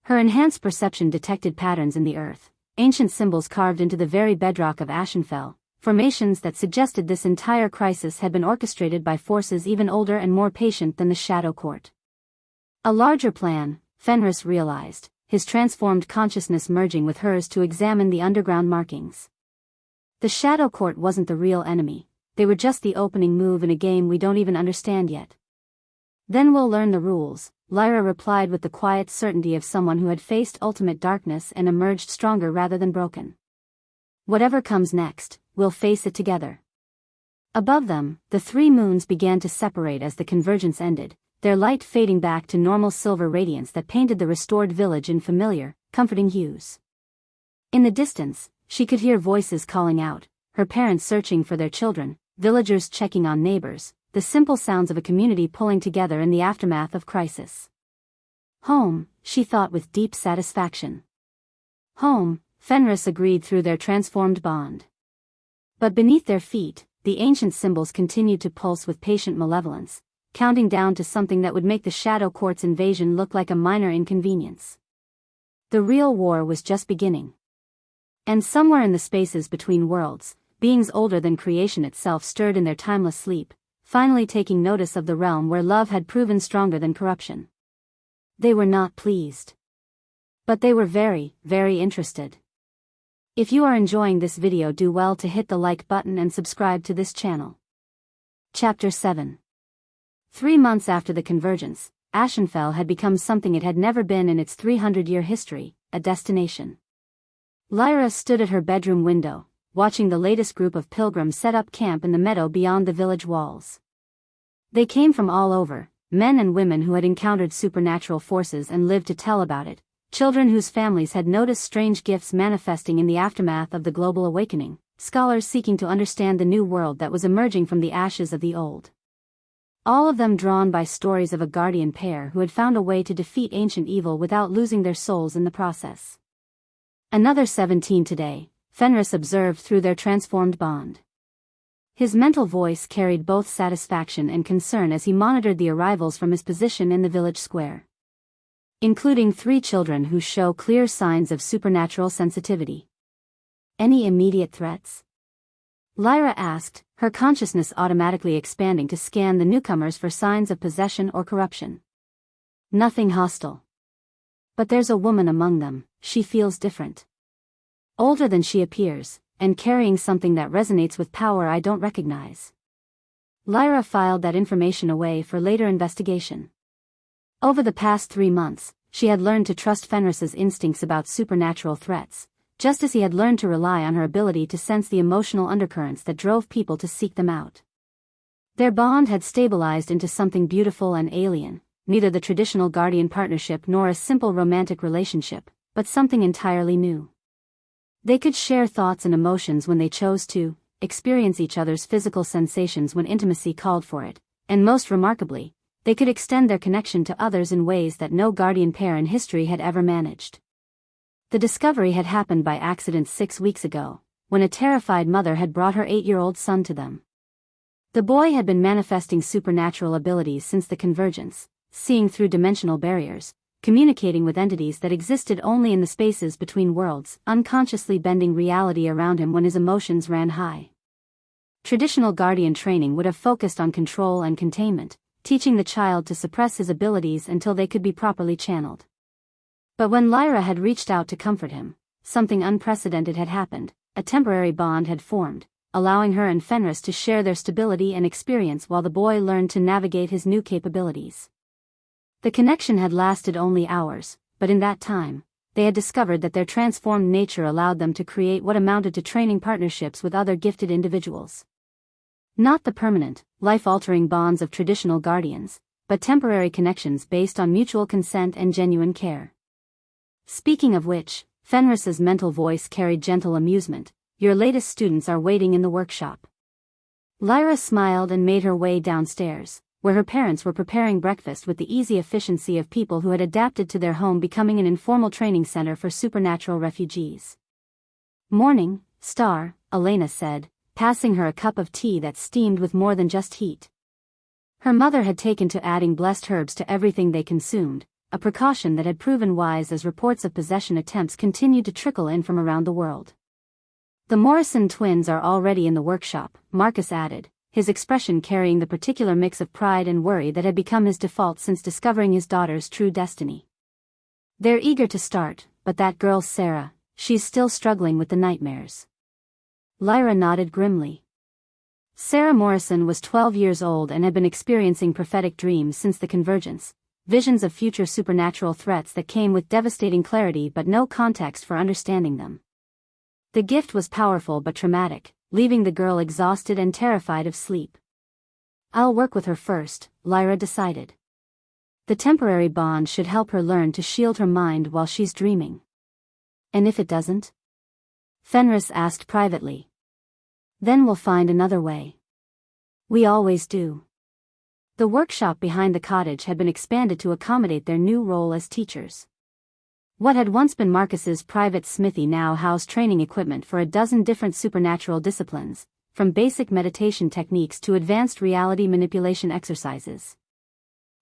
Speaker 1: Her enhanced perception detected patterns in the earth, ancient symbols carved into the very bedrock of Ashenfell, formations that suggested this entire crisis had been orchestrated by forces even older and more patient than the Shadow Court. A larger plan, Fenris realized, his transformed consciousness merging with hers to examine the underground markings. The Shadow Court wasn't the real enemy, they were just the opening move in a game we don't even understand yet. "Then we'll learn the rules," Lyra replied with the quiet certainty of someone who had faced ultimate darkness and emerged stronger rather than broken. "Whatever comes next, we'll face it together." Above them, the three moons began to separate as the convergence ended, their light fading back to normal silver radiance that painted the restored village in familiar, comforting hues. In the distance, she could hear voices calling out, her parents searching for their children, villagers checking on neighbors, the simple sounds of a community pulling together in the aftermath of crisis. "Home," she thought with deep satisfaction. "Home," Fenris agreed through their transformed bond. But beneath their feet, the ancient symbols continued to pulse with patient malevolence, counting down to something that would make the Shadow Court's invasion look like a minor inconvenience. The real war was just beginning. And somewhere in the spaces between worlds, beings older than creation itself stirred in their timeless sleep, finally taking notice of the realm where love had proven stronger than corruption. They were not pleased. But they were very, very interested. If you are enjoying this video, do well to hit the like button and subscribe to this channel. Chapter 7. 3 months after the convergence, Ashenfell had become something it had never been in its 300-year history, a destination. Lyra stood at her bedroom window, watching the latest group of pilgrims set up camp in the meadow beyond the village walls. They came from all over, men and women who had encountered supernatural forces and lived to tell about it, children whose families had noticed strange gifts manifesting in the aftermath of the global awakening, scholars seeking to understand the new world that was emerging from the ashes of the old. All of them drawn by stories of a guardian pair who had found a way to defeat ancient evil without losing their souls in the process. Another 17 today, Fenris observed through their transformed bond. His mental voice carried both satisfaction and concern as he monitored the arrivals from his position in the village square. Including 3 children who show clear signs of supernatural sensitivity. Any immediate threats? Lyra asked, her consciousness automatically expanding to scan the newcomers for signs of possession or corruption. Nothing hostile. But there's a woman among them, she feels different. Older than she appears, and carrying something that resonates with power I don't recognize. Lyra filed that information away for later investigation. Over the past 3 months, she had learned to trust Fenris's instincts about supernatural threats, just as he had learned to rely on her ability to sense the emotional undercurrents that drove people to seek them out. Their bond had stabilized into something beautiful and alien, neither the traditional guardian partnership nor a simple romantic relationship, but something entirely new. They could share thoughts and emotions when they chose to, experience each other's physical sensations when intimacy called for it, and most remarkably, they could extend their connection to others in ways that no guardian pair in history had ever managed. The discovery had happened by accident 6 weeks ago, when a terrified mother had brought her 8-year-old son to them. The boy had been manifesting supernatural abilities since the convergence, seeing through dimensional barriers, communicating with entities that existed only in the spaces between worlds, unconsciously bending reality around him when his emotions ran high. Traditional guardian training would have focused on control and containment, teaching the child to suppress his abilities until they could be properly channeled. But when Lyra had reached out to comfort him, something unprecedented had happened. A temporary bond had formed, allowing her and Fenris to share their stability and experience while the boy learned to navigate his new capabilities. The connection had lasted only hours, but in that time, they had discovered that their transformed nature allowed them to create what amounted to training partnerships with other gifted individuals. Not the permanent, life-altering bonds of traditional guardians, but temporary connections based on mutual consent and genuine care. Speaking of which, Fenris's mental voice carried gentle amusement. Your latest students are waiting in the workshop. Lyra smiled and made her way downstairs, where her parents were preparing breakfast with the easy efficiency of people who had adapted to their home becoming an informal training center for supernatural refugees. Morning, Star, Elena said, passing her a cup of tea that steamed with more than just heat. Her mother had taken to adding blessed herbs to everything they consumed, a precaution that had proven wise as reports of possession attempts continued to trickle in from around the world. The Morrison twins are already in the workshop, Marcus added, his expression carrying the particular mix of pride and worry that had become his default since discovering his daughter's true destiny. They're eager to start, but that girl Sarah, she's still struggling with the nightmares. Lyra nodded grimly. Sarah Morrison was 12 years old and had been experiencing prophetic dreams since the convergence, visions of future supernatural threats that came with devastating clarity but no context for understanding them. The gift was powerful but traumatic, leaving the girl exhausted and terrified of sleep. I'll work with her first, Lyra decided. The temporary bond should help her learn to shield her mind while she's dreaming. And if it doesn't? Fenris asked privately. Then we'll find another way. We always do. The workshop behind the cottage had been expanded to accommodate their new role as teachers. What had once been Marcus's private smithy now housed training equipment for a dozen different supernatural disciplines, from basic meditation techniques to advanced reality manipulation exercises.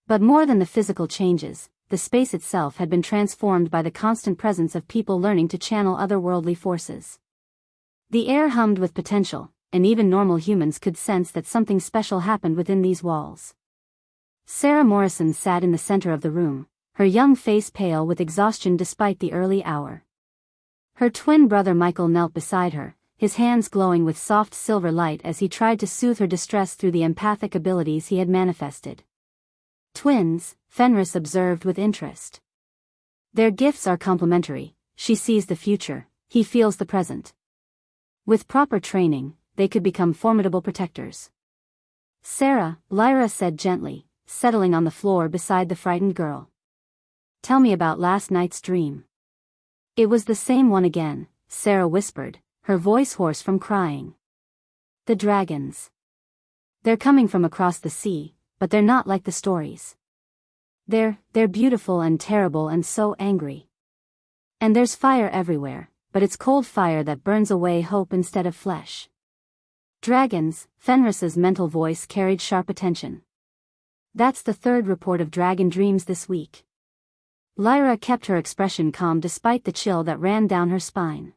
Speaker 1: But more than the physical changes, the space itself had been transformed by the constant presence of people learning to channel otherworldly forces. The air hummed with potential, and even normal humans could sense that something special happened within these walls. Sarah Morrison sat in the center of the room, her young face pale with exhaustion despite the early hour. Her twin brother Michael knelt beside her, his hands glowing with soft silver light as he tried to soothe her distress through the empathic abilities he had manifested. Twins, Fenris observed with interest. Their gifts are complementary, she sees the future, he feels the present. With proper training, they could become formidable protectors. Sarah, Lyra said gently, settling on the floor beside the frightened girl. Tell me about last night's dream. It was the same one again, Sarah whispered, her voice hoarse from crying. The dragons. They're coming from across the sea, but they're not like the stories. They're beautiful and terrible and so angry. And there's fire everywhere, but it's cold fire that burns away hope instead of flesh. Dragons, Fenris's mental voice carried sharp attention. That's the third report of dragon dreams this week. Lyra kept her expression calm despite the chill that ran down her spine.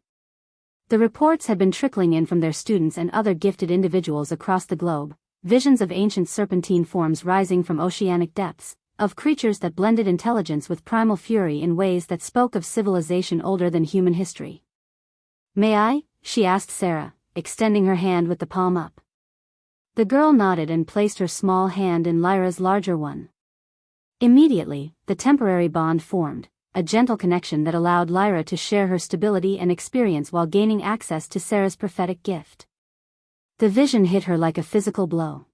Speaker 1: The reports had been trickling in from their students and other gifted individuals across the globe, visions of ancient serpentine forms rising from oceanic depths, of creatures that blended intelligence with primal fury in ways that spoke of civilization older than human history. May I? She asked Sarah, extending her hand with the palm up. The girl nodded and placed her small hand in Lyra's larger one. Immediately, the temporary bond formed, a gentle connection that allowed Lyra to share her stability and experience while gaining access to Sarah's prophetic gift. The vision hit her like a physical blow.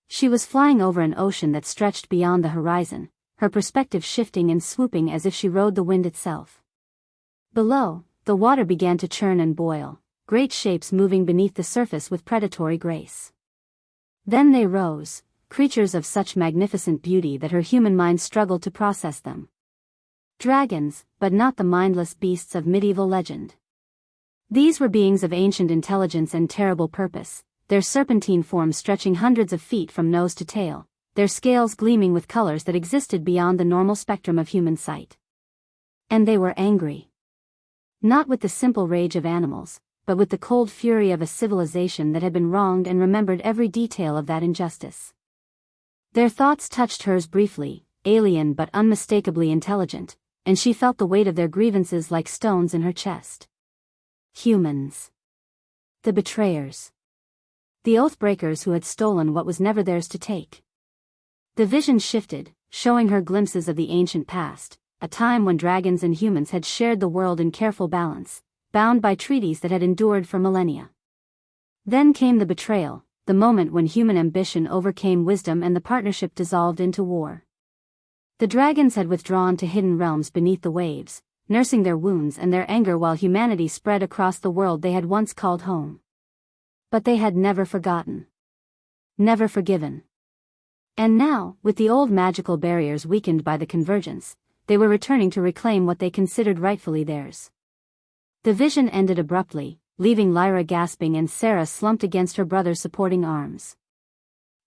Speaker 1: She was flying over an ocean that stretched beyond the horizon, her perspective shifting and swooping as if she rode the wind itself. Below, the water began to churn and boil, great shapes moving beneath the surface with predatory grace. Then they rose, creatures of such magnificent beauty that her human mind struggled to process them. Dragons, but not the mindless beasts of medieval legend. These were beings of ancient intelligence and terrible purpose, their serpentine forms stretching hundreds of feet from nose to tail, their scales gleaming with colors that existed beyond the normal spectrum of human sight. And they were angry. Not with the simple rage of animals, but with the cold fury of a civilization that had been wronged and remembered every detail of that injustice. Their thoughts touched hers briefly, alien but unmistakably intelligent, and she felt the weight of their grievances like stones in her chest. Humans. The betrayers. The oath-breakers who had stolen what was never theirs to take. The vision shifted, showing her glimpses of the ancient past, a time when dragons and humans had shared the world in careful balance, bound by treaties that had endured for millennia. Then came the betrayal, the moment when human ambition overcame wisdom and the partnership dissolved into war. The dragons had withdrawn to hidden realms beneath the waves, nursing their wounds and their anger while humanity spread across the world they had once called home. But they had never forgotten. Never forgiven. And now, with the old magical barriers weakened by the convergence, they were returning to reclaim what they considered rightfully theirs. The vision ended abruptly, leaving Lyra gasping and Sarah slumped against her brother's supporting arms.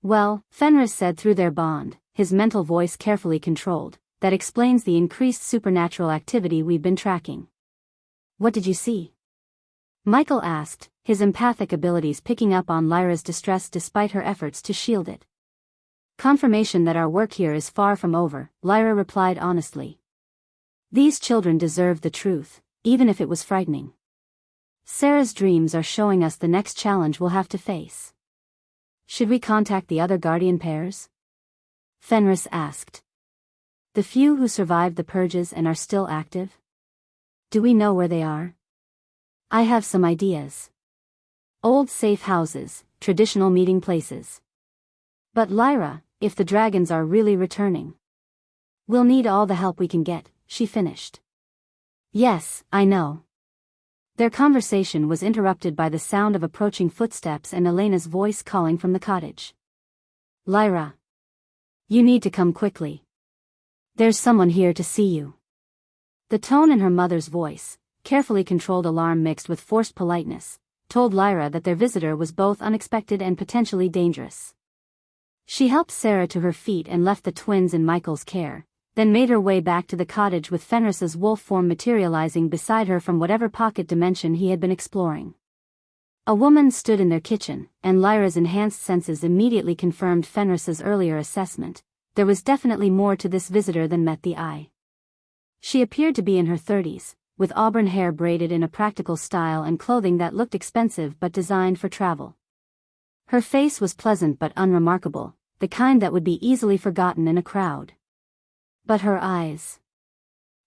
Speaker 1: Well, Fenris said through their bond, his mental voice carefully controlled, that explains the increased supernatural activity we've been tracking. What did you see? Michael asked, his empathic abilities picking up on Lyra's distress despite her efforts to shield it. Confirmation that our work here is far from over, Lyra replied honestly. These children deserve the truth, even if it was frightening. Sarah's dreams are showing us the next challenge we'll have to face. Should we contact the other guardian pairs? Fenris asked. The few who survived the purges and are still active? Do we know where they are? I have some ideas. Old safe houses, traditional meeting places. But Lyra, if the dragons are really returning, we'll need all the help we can get, she finished. Yes, I know. Their conversation was interrupted by the sound of approaching footsteps and Elena's voice calling from the cottage. Lyra. You need to come quickly. There's someone here to see you. The tone in her mother's voice, carefully controlled alarm mixed with forced politeness, told Lyra that their visitor was both unexpected and potentially dangerous. She helped Sarah to her feet and left the twins in Michael's care, then made her way back to the cottage with Fenris's wolf form materializing beside her from whatever pocket dimension he had been exploring. A woman stood in their kitchen, and Lyra's enhanced senses immediately confirmed Fenris's earlier assessment. There was definitely more to this visitor than met the eye. She appeared to be in her 30s, with auburn hair braided in a practical style and clothing that looked expensive but designed for travel. Her face was pleasant but unremarkable, the kind that would be easily forgotten in a crowd. But her eyes.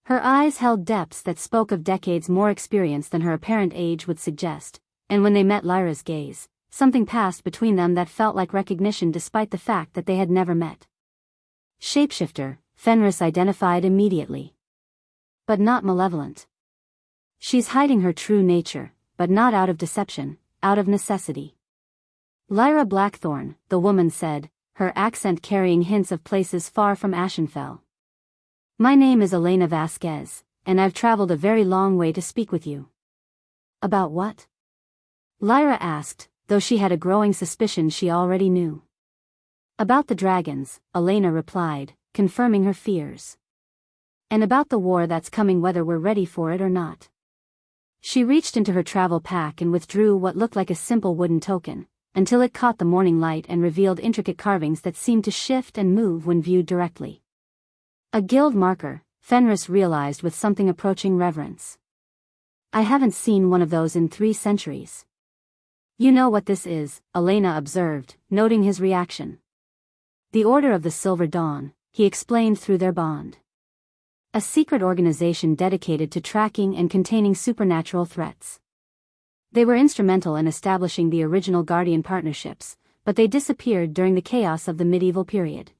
Speaker 1: Her eyes held depths that spoke of decades more experience than her apparent age would suggest, and when they met Lyra's gaze, something passed between them that felt like recognition despite the fact that they had never met. Shapeshifter, Fenris identified immediately. But not malevolent. She's hiding her true nature, but not out of deception, out of necessity. Lyra Blackthorne, the woman said, her accent carrying hints of places far from Ashenfell. My name is Elena Vasquez, and I've traveled a very long way to speak with you. About what? Lyra asked, though she had a growing suspicion she already knew. About the dragons, Elena replied, confirming her fears. And about the war that's coming whether we're ready for it or not. She reached into her travel pack and withdrew what looked like a simple wooden token, until it caught the morning light and revealed intricate carvings that seemed to shift and move when viewed directly. A guild marker, Fenris realized with something approaching reverence. I haven't seen one of those in 3 centuries. You know what this is, Elena observed, noting his reaction. The Order of the Silver Dawn, he explained through their bond. A secret organization dedicated to tracking and containing supernatural threats. They were instrumental in establishing the original Guardian partnerships, but they disappeared during the chaos of the medieval period.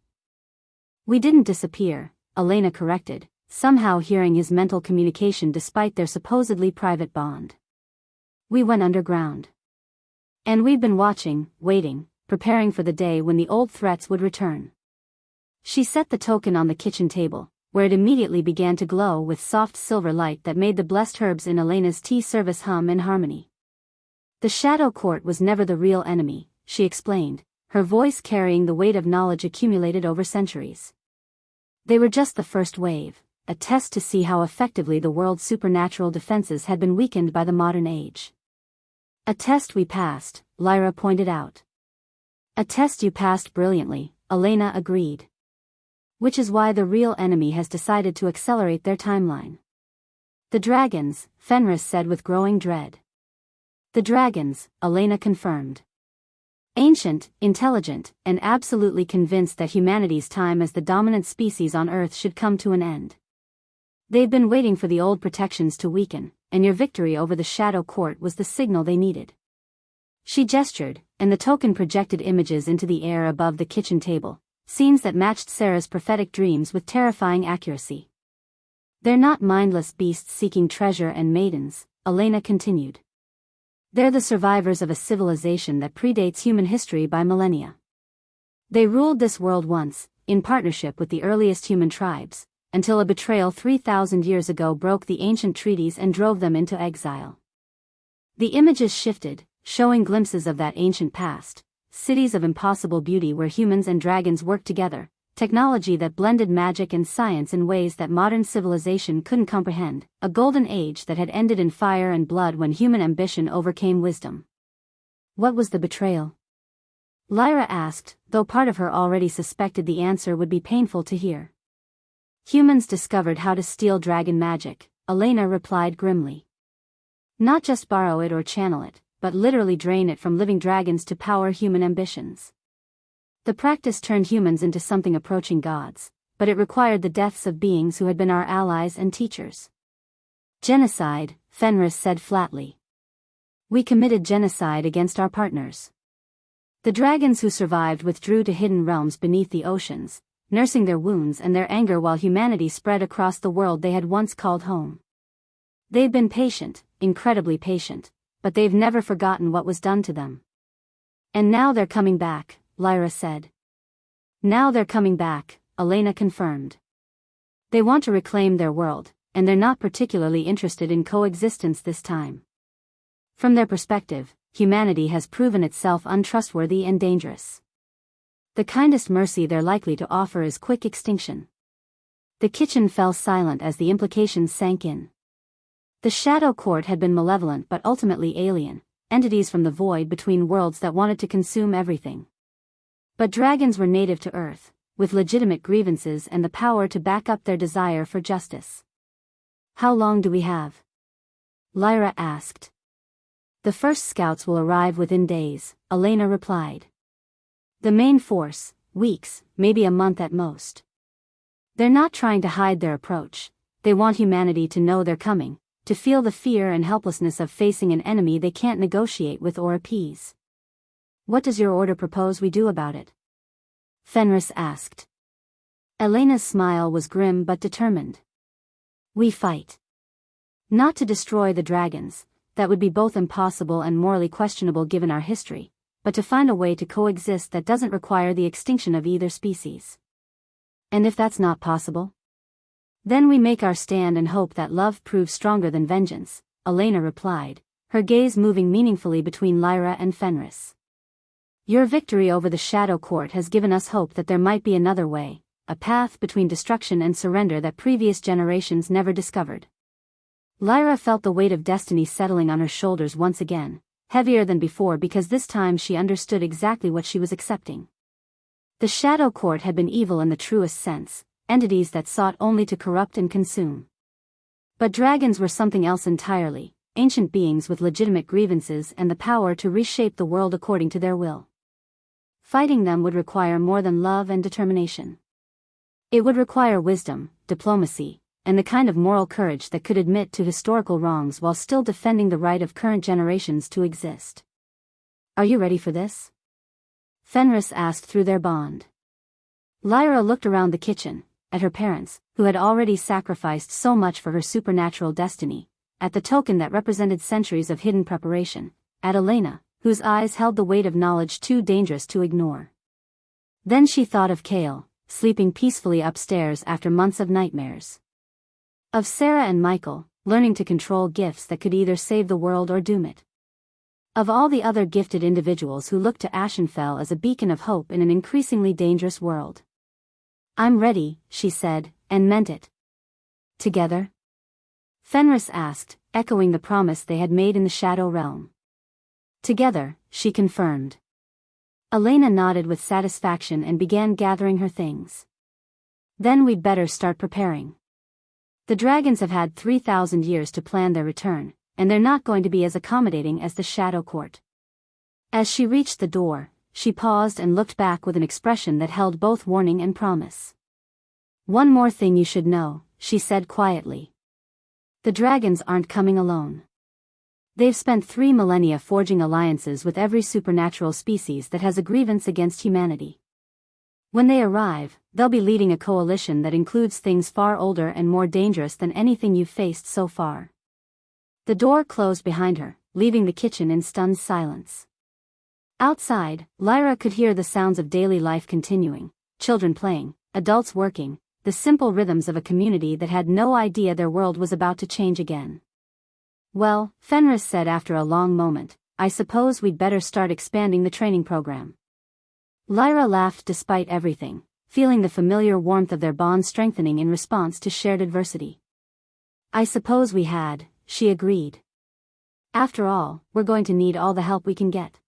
Speaker 1: We didn't disappear, Elena corrected, somehow hearing his mental communication despite their supposedly private bond. We went underground. And we've been watching, waiting, preparing for the day when the old threats would return. She set the token on the kitchen table, where it immediately began to glow with soft silver light that made the blessed herbs in Elena's tea service hum in harmony. The Shadow Court was never the real enemy, she explained, her voice carrying the weight of knowledge accumulated over centuries. They were just the first wave, a test to see how effectively the world's supernatural defenses had been weakened by the modern age. A test we passed, Lyra pointed out. A test you passed brilliantly, Elena agreed. Which is why the real enemy has decided to accelerate their timeline. The dragons, Fenris said with growing dread. The dragons, Elena confirmed. Ancient, intelligent, and absolutely convinced that humanity's time as the dominant species on Earth should come to an end. They've been waiting for the old protections to weaken, and your victory over the Shadow Court was the signal they needed. She gestured, and the token projected images into the air above the kitchen table, scenes that matched Sarah's prophetic dreams with terrifying accuracy. They're not mindless beasts seeking treasure and maidens, Elena continued. They're the survivors of a civilization that predates human history by millennia. They ruled this world once, in partnership with the earliest human tribes, until a betrayal 3,000 years ago broke the ancient treaties and drove them into exile. The images shifted, showing glimpses of that ancient past, cities of impossible beauty where humans and dragons worked together, technology that blended magic and science in ways that modern civilization couldn't comprehend, a golden age that had ended in fire and blood when human ambition overcame wisdom. What was the betrayal? Lyra asked, though part of her already suspected the answer would be painful to hear. Humans discovered how to steal dragon magic, Elena replied grimly. Not just borrow it or channel it, but literally drain it from living dragons to power human ambitions. The practice turned humans into something approaching gods, but it required the deaths of beings who had been our allies and teachers. Genocide, Fenris said flatly. We committed genocide against our partners. The dragons who survived withdrew to hidden realms beneath the oceans, nursing their wounds and their anger while humanity spread across the world they had once called home. They've been patient, incredibly patient, but they've never forgotten what was done to them. And now they're coming back, Lyra said. Now they're coming back, Elena confirmed. They want to reclaim their world, and they're not particularly interested in coexistence this time. From their perspective, humanity has proven itself untrustworthy and dangerous. The kindest mercy they're likely to offer is quick extinction. The kitchen fell silent as the implications sank in. The Shadow Court had been malevolent but ultimately alien, entities from the void between worlds that wanted to consume everything. But dragons were native to Earth, with legitimate grievances and the power to back up their desire for justice. How long do we have? Lyra asked. The first scouts will arrive within days, Elena replied. The main force, weeks, maybe a month at most. They're not trying to hide their approach. They want humanity to know they're coming, to feel the fear and helplessness of facing an enemy they can't negotiate with or appease. What does your order propose we do about it? Fenris asked. Elena's smile was grim but determined. We fight. Not to destroy the dragons, that would be both impossible and morally questionable given our history, but to find a way to coexist that doesn't require the extinction of either species. And if that's not possible? Then we make our stand and hope that love proves stronger than vengeance, Elena replied, her gaze moving meaningfully between Lyra and Fenris. Your victory over the Shadow Court has given us hope that there might be another way, a path between destruction and surrender that previous generations never discovered. Lyra felt the weight of destiny settling on her shoulders once again, heavier than before because this time she understood exactly what she was accepting. The Shadow Court had been evil in the truest sense, entities that sought only to corrupt and consume. But dragons were something else entirely, ancient beings with legitimate grievances and the power to reshape the world according to their will. Fighting them would require more than love and determination. It would require wisdom, diplomacy, and the kind of moral courage that could admit to historical wrongs while still defending the right of current generations to exist. Are you ready for this? Fenris asked through their bond. Lyra looked around the kitchen, at her parents, who had already sacrificed so much for her supernatural destiny, at the token that represented centuries of hidden preparation, at Elena, whose eyes held the weight of knowledge too dangerous to ignore. Then she thought of Kale, sleeping peacefully upstairs after months of nightmares. Of Sarah and Michael, learning to control gifts that could either save the world or doom it. Of all the other gifted individuals who looked to Ashenfell as a beacon of hope in an increasingly dangerous world. I'm ready, she said, and meant it. Together? Fenris asked, echoing the promise they had made in the Shadow Realm. Together, she confirmed. Elena nodded with satisfaction and began gathering her things. Then we'd better start preparing. The dragons have had 3,000 years to plan their return, and they're not going to be as accommodating as the Shadow Court. As she reached the door, she paused and looked back with an expression that held both warning and promise. One more thing you should know, she said quietly. The dragons aren't coming alone. They've spent 3 millennia forging alliances with every supernatural species that has a grievance against humanity. When they arrive, they'll be leading a coalition that includes things far older and more dangerous than anything you've faced so far. The door closed behind her, leaving the kitchen in stunned silence. Outside, Lyra could hear the sounds of daily life continuing, children playing, adults working, the simple rhythms of a community that had no idea their world was about to change again. Well, Fenris said after a long moment, I suppose we'd better start expanding the training program. Lyra laughed despite everything, feeling the familiar warmth of their bond strengthening in response to shared adversity. I suppose we had, she agreed. After all, we're going to need all the help we can get.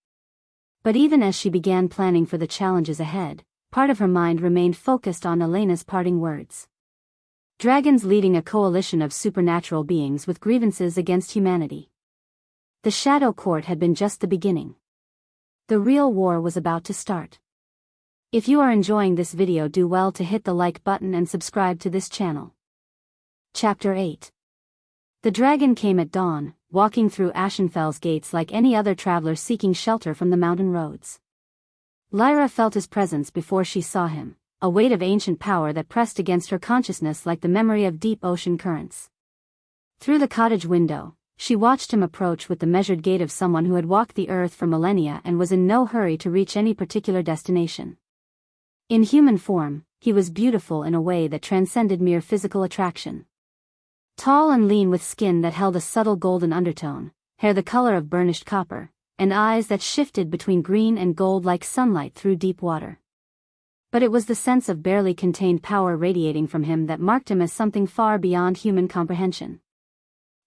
Speaker 1: But even as she began planning for the challenges ahead, part of her mind remained focused on Elena's parting words. Dragons leading a coalition of supernatural beings with grievances against humanity. The Shadow Court had been just the beginning. The real war was about to start. If you are enjoying this video, do well to hit the like button and subscribe to this channel. Chapter 8. The dragon came at dawn, walking through Ashenfell's gates like any other traveler seeking shelter from the mountain roads. Lyra felt his presence before she saw him, a weight of ancient power that pressed against her consciousness like the memory of deep ocean currents. Through the cottage window, she watched him approach with the measured gait of someone who had walked the earth for millennia and was in no hurry to reach any particular destination. In human form, he was beautiful in a way that transcended mere physical attraction. Tall and lean with skin that held a subtle golden undertone, hair the color of burnished copper, and eyes that shifted between green and gold like sunlight through deep water. But it was the sense of barely contained power radiating from him that marked him as something far beyond human comprehension.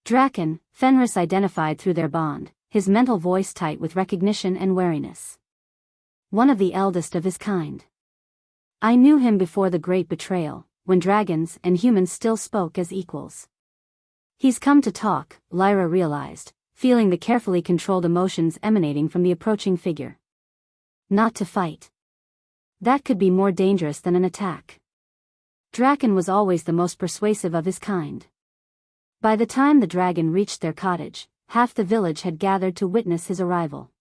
Speaker 1: Draken, Fenris identified through their bond, his mental voice tight with recognition and wariness. One of the eldest of his kind. I knew him before the great betrayal, when dragons and humans still spoke as equals. He's come to talk, Lyra realized, feeling the carefully controlled emotions emanating from the approaching figure. Not to fight. That could be more dangerous than an attack. Draken was always the most persuasive of his kind. By the time the dragon reached their cottage, half the village had gathered to witness his arrival.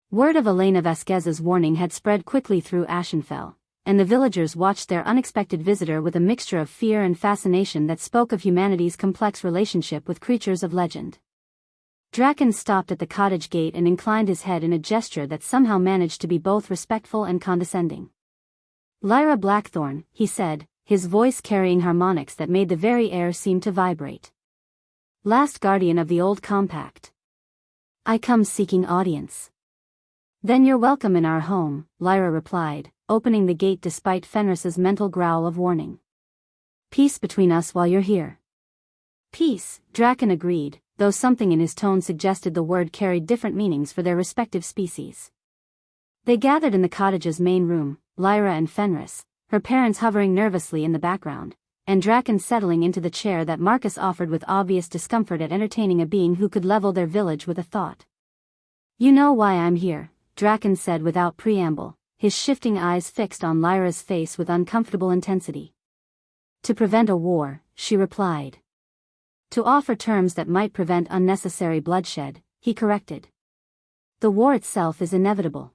Speaker 1: Word of Elena Vasquez's warning had spread quickly through Ashenfell, and the villagers watched their unexpected visitor with a mixture of fear and fascination that spoke of humanity's complex relationship with creatures of legend. Draken stopped at the cottage gate and inclined his head in a gesture that somehow managed to be both respectful and condescending. Lyra Blackthorne, he said, his voice carrying harmonics that made the very air seem to vibrate. Last guardian of the old compact. I come seeking audience. Then you're welcome in our home, Lyra replied, opening the gate despite Fenris's mental growl of warning. Peace between us while you're here. Peace, Draken agreed, though something in his tone suggested the word carried different meanings for their respective species. They gathered in the cottage's main room, Lyra and Fenris, her parents hovering nervously in the background, and Draken settling into the chair that Marcus offered with obvious discomfort at entertaining a being who could level their village with a thought. You know why I'm here, Draken said without preamble, his shifting eyes fixed on Lyra's face with uncomfortable intensity. To prevent a war, she replied. To offer terms that might prevent unnecessary bloodshed, he corrected. The war itself is inevitable.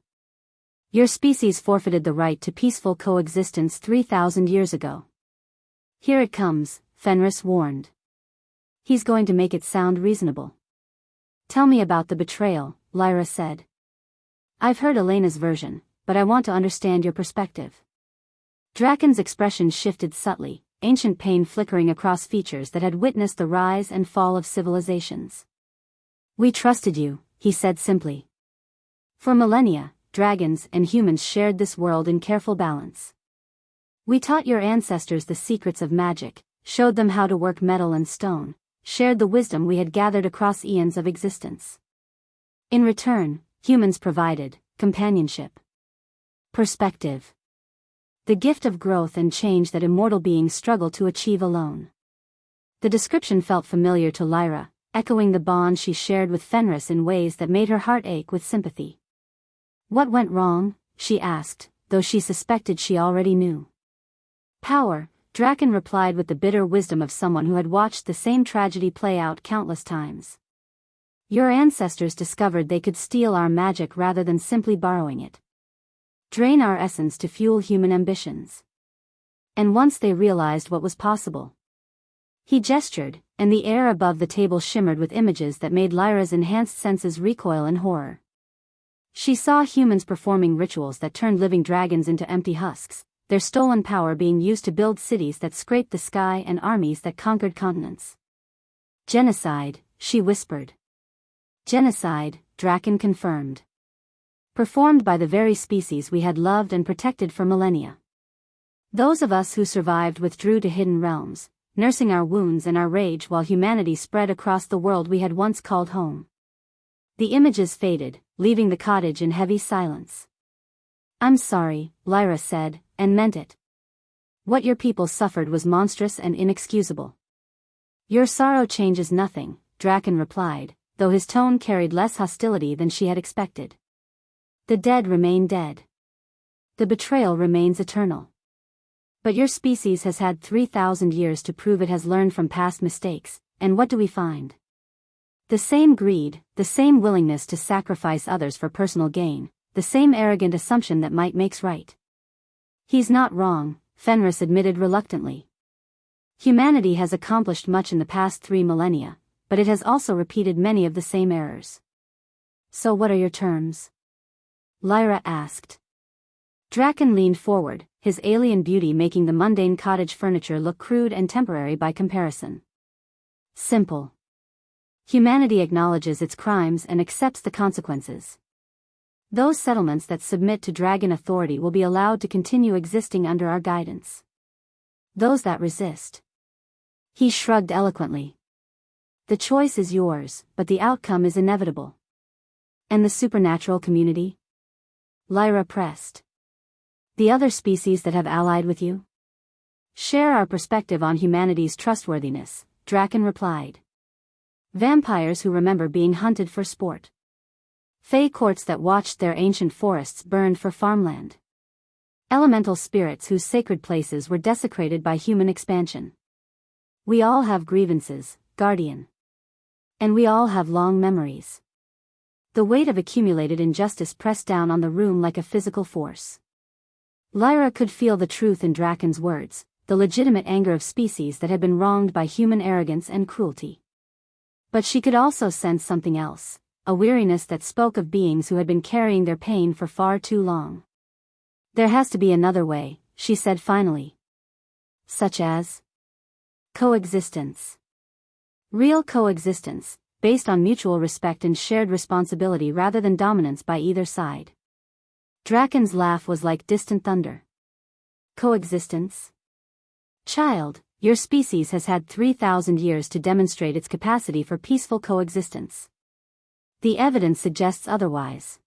Speaker 1: Your species forfeited the right to peaceful coexistence 3,000 years ago. Here it comes, Fenris warned. He's going to make it sound reasonable. Tell me about the betrayal, Lyra said. I've heard Elena's version, but I want to understand your perspective. Draken's expression shifted subtly, ancient pain flickering across features that had witnessed the rise and fall of civilizations. We trusted you, he said simply. For millennia, dragons and humans shared this world in careful balance. We taught your ancestors the secrets of magic, showed them how to work metal and stone, shared the wisdom we had gathered across eons of existence. In return, humans provided companionship, perspective, the gift of growth and change that immortal beings struggle to achieve alone. The description felt familiar to Lyra, echoing the bond she shared with Fenris in ways that made her heart ache with sympathy. What went wrong? She asked, though she suspected she already knew. Power, Draken replied with the bitter wisdom of someone who had watched the same tragedy play out countless times. Your ancestors discovered they could steal our magic rather than simply borrowing it. Drain our essence to fuel human ambitions. And once they realized what was possible. He gestured, and the air above the table shimmered with images that made Lyra's enhanced senses recoil in horror. She saw humans performing rituals that turned living dragons into empty husks, their stolen power being used to build cities that scraped the sky and armies that conquered continents. Genocide, she whispered. Genocide, Draken confirmed. Performed by the very species we had loved and protected for millennia. Those of us who survived withdrew to hidden realms, nursing our wounds and our rage while humanity spread across the world we had once called home. The images faded, leaving the cottage in heavy silence. I'm sorry, Lyra said, and meant it. What your people suffered was monstrous and inexcusable. Your sorrow changes nothing, Draken replied, though his tone carried less hostility than she had expected. The dead remain dead. The betrayal remains eternal. But your species has had 3,000 years to prove it has learned from past mistakes, and what do we find? The same greed, the same willingness to sacrifice others for personal gain, the same arrogant assumption that might makes right. He's not wrong, Fenris admitted reluctantly. Humanity has accomplished much in the past 3 millennia, but it has also repeated many of the same errors. So what are your terms? Lyra asked. Draken leaned forward, his alien beauty making the mundane cottage furniture look crude and temporary by comparison. Simple. Humanity acknowledges its crimes and accepts the consequences. Those settlements that submit to dragon authority will be allowed to continue existing under our guidance. Those that resist. He shrugged eloquently. The choice is yours, but the outcome is inevitable. And the supernatural community? Lyra pressed. The other species that have allied with you? Share our perspective on humanity's trustworthiness, Draken replied. Vampires who remember being hunted for sport. Fey courts that watched their ancient forests burned for farmland. Elemental spirits whose sacred places were desecrated by human expansion. We all have grievances, Guardian. And we all have long memories. The weight of accumulated injustice pressed down on the room like a physical force. Lyra could feel the truth in Draken's words, the legitimate anger of species that had been wronged by human arrogance and cruelty. But she could also sense something else, a weariness that spoke of beings who had been carrying their pain for far too long. There has to be another way, she said finally. Such as? Coexistence. Real coexistence, based on mutual respect and shared responsibility rather than dominance by either side. Draken's laugh was like distant thunder. Coexistence? Child, your species has had 3,000 years to demonstrate its capacity for peaceful coexistence. The evidence suggests otherwise.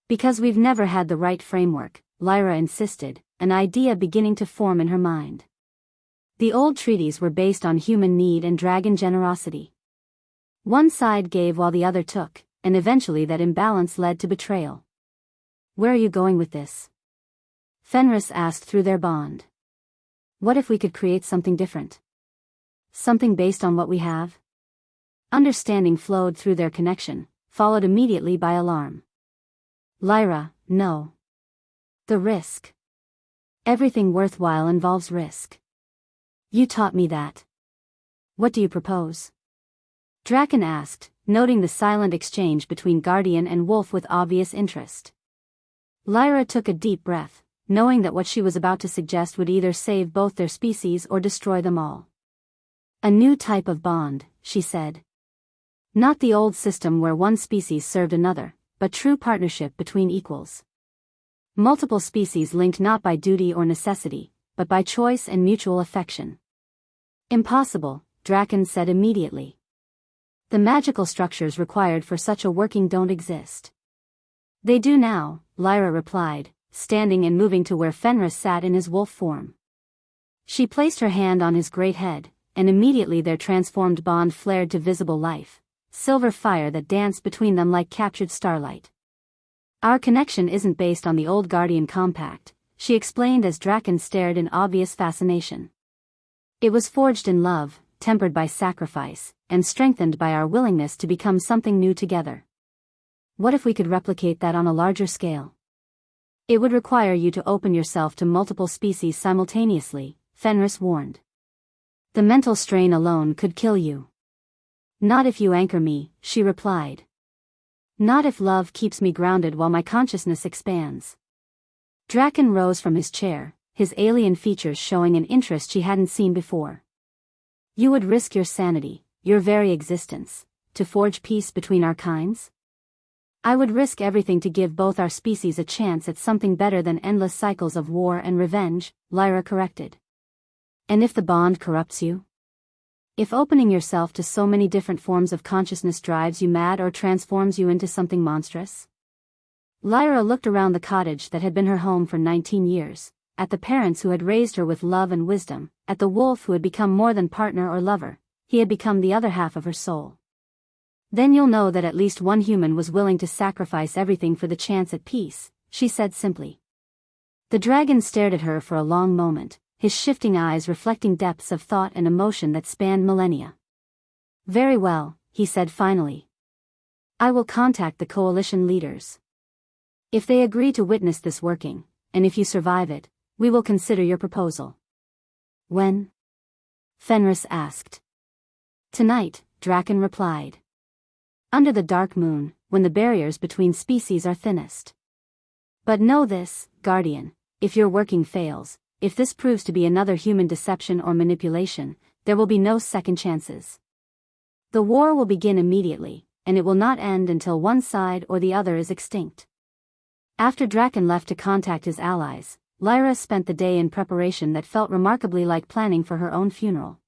Speaker 1: Because we've never had the right framework, Lyra insisted, an idea beginning to form in her mind. The old treaties were based on human need and dragon generosity. One side gave while the other took, and eventually that imbalance led to betrayal. Where are you going with this? Fenris asked through their bond. What if we could create something different? Something based on what we have? Understanding flowed through their connection, followed immediately by alarm. Lyra, no. The risk. Everything worthwhile involves risk. You taught me that. What do you propose? Draken asked, noting the silent exchange between Guardian and Wolf with obvious interest. Lyra took a deep breath, knowing that what she was about to suggest would either save both their species or destroy them all. A new type of bond, she said. Not the old system where one species served another, but true partnership between equals. Multiple species linked not by duty or necessity, but by choice and mutual affection. Impossible, Draken said immediately. The magical structures required for such a working don't exist. They do now, Lyra replied, standing and moving to where Fenris sat in his wolf form. She placed her hand on his great head, and immediately their transformed bond flared to visible life, silver fire that danced between them like captured starlight. Our connection isn't based on the old Guardian compact, she explained as Draken stared in obvious fascination. It was forged in love, tempered by sacrifice, and strengthened by our willingness to become something new together. What if we could replicate that on a larger scale? It would require you to open yourself to multiple species simultaneously, Fenris warned. The mental strain alone could kill you. Not if you anchor me, she replied. Not if love keeps me grounded while my consciousness expands. Draken rose from his chair, his alien features showing an interest she hadn't seen before. You would risk your sanity, your very existence, to forge peace between our kinds? I would risk everything to give both our species a chance at something better than endless cycles of war and revenge, Lyra corrected. And if the bond corrupts you? If opening yourself to so many different forms of consciousness drives you mad or transforms you into something monstrous? Lyra looked around the cottage that had been her home for 19 years, at the parents who had raised her with love and wisdom, at the wolf who had become more than partner or lover, he had become the other half of her soul. Then you'll know that at least one human was willing to sacrifice everything for the chance at peace, she said simply. The dragon stared at her for a long moment, his shifting eyes reflecting depths of thought and emotion that spanned millennia. Very well, he said finally. I will contact the coalition leaders. If they agree to witness this working, and if you survive it, we will consider your proposal. When? Fenris asked. Tonight, Draken replied. Under the dark moon, when the barriers between species are thinnest. But know this, Guardian, if your working fails, if this proves to be another human deception or manipulation, there will be no second chances. The war will begin immediately, and it will not end until one side or the other is extinct. After Draken left to contact his allies, Lyra spent the day in preparation that felt remarkably like planning for her own funeral.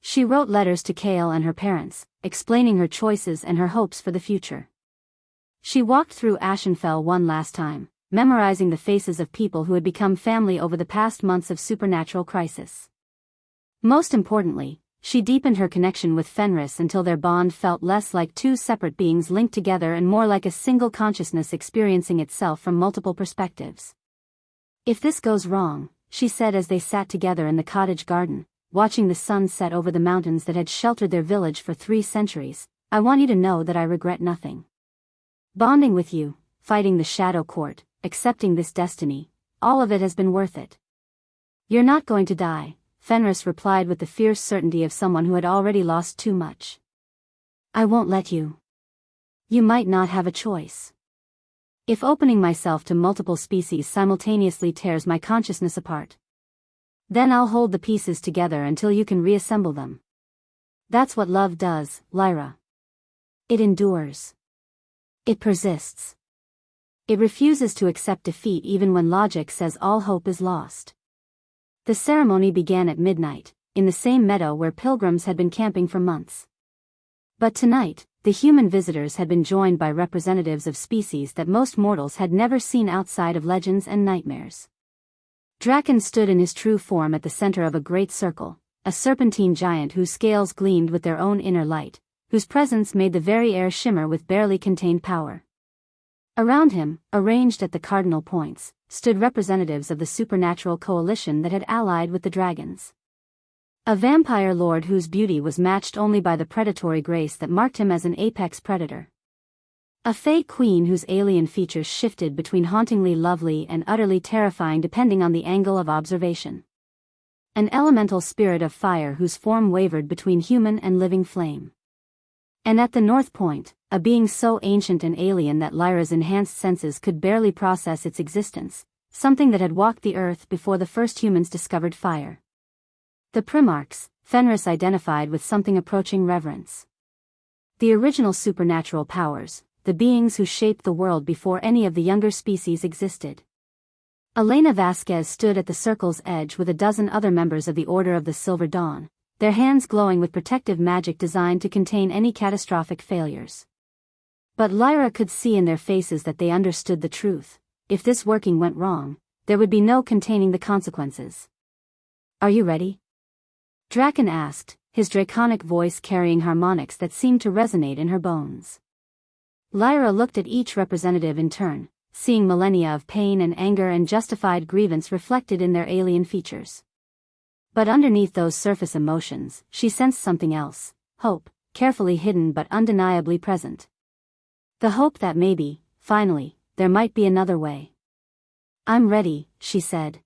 Speaker 1: She wrote letters to Kael and her parents, explaining her choices and her hopes for the future. She walked through Ashenfell one last time, memorizing the faces of people who had become family over the past months of supernatural crisis. Most importantly, she deepened her connection with Fenris until their bond felt less like two separate beings linked together and more like a single consciousness experiencing itself from multiple perspectives. "If this goes wrong," she said as they sat together in the cottage garden, watching the sun set over the mountains that had sheltered their village for 3 centuries, "I want you to know that I regret nothing. Bonding with you, fighting the Shadow Court, accepting this destiny, all of it has been worth it." "You're not going to die," Fenris replied with the fierce certainty of someone who had already lost too much. "I won't let you. You might not have a choice. If opening myself to multiple species simultaneously tears my consciousness apart, then I'll hold the pieces together until you can reassemble them. That's what love does, Lyra. It endures. It persists. It refuses to accept defeat even when logic says all hope is lost." The ceremony began at midnight, in the same meadow where pilgrims had been camping for months. But tonight, the human visitors had been joined by representatives of species that most mortals had never seen outside of legends and nightmares. Draken stood in his true form at the center of a great circle, a serpentine giant whose scales gleamed with their own inner light, whose presence made the very air shimmer with barely contained power. Around him, arranged at the cardinal points, stood representatives of the supernatural coalition that had allied with the dragons. A vampire lord whose beauty was matched only by the predatory grace that marked him as an apex predator. A fey queen whose alien features shifted between hauntingly lovely and utterly terrifying depending on the angle of observation. An elemental spirit of fire whose form wavered between human and living flame. And at the north point, a being so ancient and alien that Lyra's enhanced senses could barely process its existence, something that had walked the earth before the first humans discovered fire. The Primarchs, Fenris identified with something approaching reverence. The original supernatural powers, the beings who shaped the world before any of the younger species existed. Elena Vasquez stood at the circle's edge with a dozen other members of the Order of the Silver Dawn, their hands glowing with protective magic designed to contain any catastrophic failures. But Lyra could see in their faces that they understood the truth. If this working went wrong, there would be no containing the consequences. "Are you ready?" Draken asked, his draconic voice carrying harmonics that seemed to resonate in her bones. Lyra looked at each representative in turn, seeing millennia of pain and anger and justified grievance reflected in their alien features. But underneath those surface emotions, she sensed something else, hope, carefully hidden but undeniably present. The hope that maybe, finally, there might be another way. "I'm ready," she said.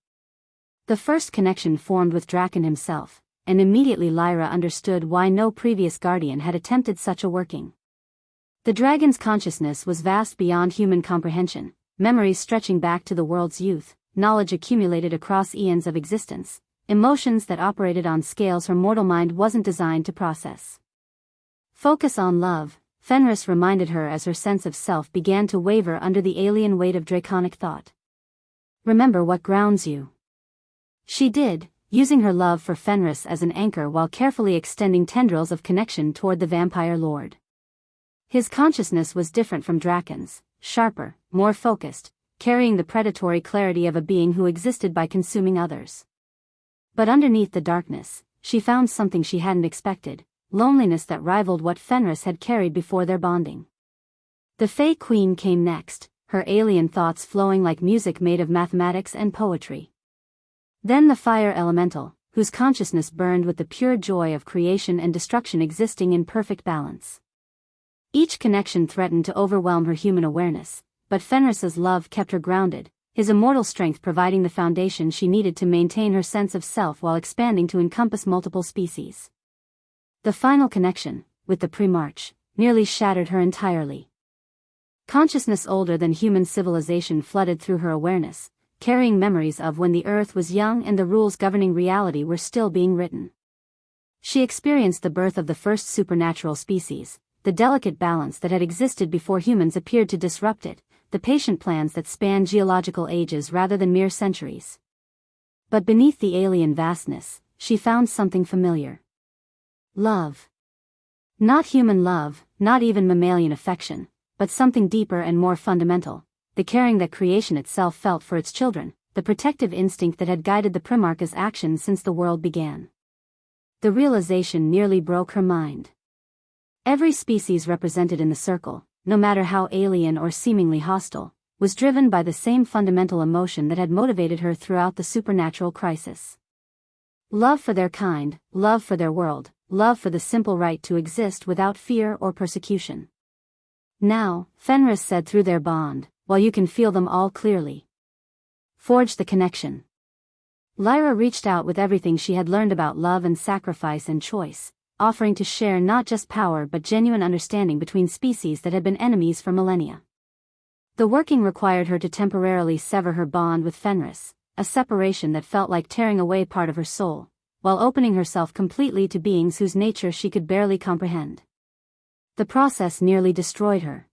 Speaker 1: The first connection formed with Draken himself, and immediately Lyra understood why no previous guardian had attempted such a working. The dragon's consciousness was vast beyond human comprehension, memories stretching back to the world's youth, knowledge accumulated across eons of existence, emotions that operated on scales her mortal mind wasn't designed to process. "Focus on love," Fenris reminded her as her sense of self began to waver under the alien weight of draconic thought. "Remember what grounds you." She did, using her love for Fenris as an anchor while carefully extending tendrils of connection toward the vampire lord. His consciousness was different from Draken's, sharper, more focused, carrying the predatory clarity of a being who existed by consuming others. But underneath the darkness, she found something she hadn't expected, loneliness that rivaled what Fenris had carried before their bonding. The Fey Queen came next, her alien thoughts flowing like music made of mathematics and poetry. Then the Fire Elemental, whose consciousness burned with the pure joy of creation and destruction existing in perfect balance. Each connection threatened to overwhelm her human awareness, but Fenris's love kept her grounded, his immortal strength providing the foundation she needed to maintain her sense of self while expanding to encompass multiple species. The final connection, with the Primarch, nearly shattered her entirely. Consciousness older than human civilization flooded through her awareness, carrying memories of when the Earth was young and the rules governing reality were still being written. She experienced the birth of the first supernatural species, the delicate balance that had existed before humans appeared to disrupt it, the patient plans that span geological ages rather than mere centuries. But beneath the alien vastness, she found something familiar. Love. Not human love, not even mammalian affection, but something deeper and more fundamental, the caring that creation itself felt for its children, the protective instinct that had guided the Primarch's actions since the world began. The realization nearly broke her mind. Every species represented in the circle, no matter how alien or seemingly hostile, was driven by the same fundamental emotion that had motivated her throughout the supernatural crisis. Love for their kind, love for their world, love for the simple right to exist without fear or persecution. Now, Fenris said through their bond, while you can feel them all clearly. Forge the connection. Lyra reached out with everything she had learned about love and sacrifice and choice, offering to share not just power but genuine understanding between species that had been enemies for millennia. The working required her to temporarily sever her bond with Fenris, a separation that felt like tearing away part of her soul, while opening herself completely to beings whose nature she could barely comprehend. The process nearly destroyed her.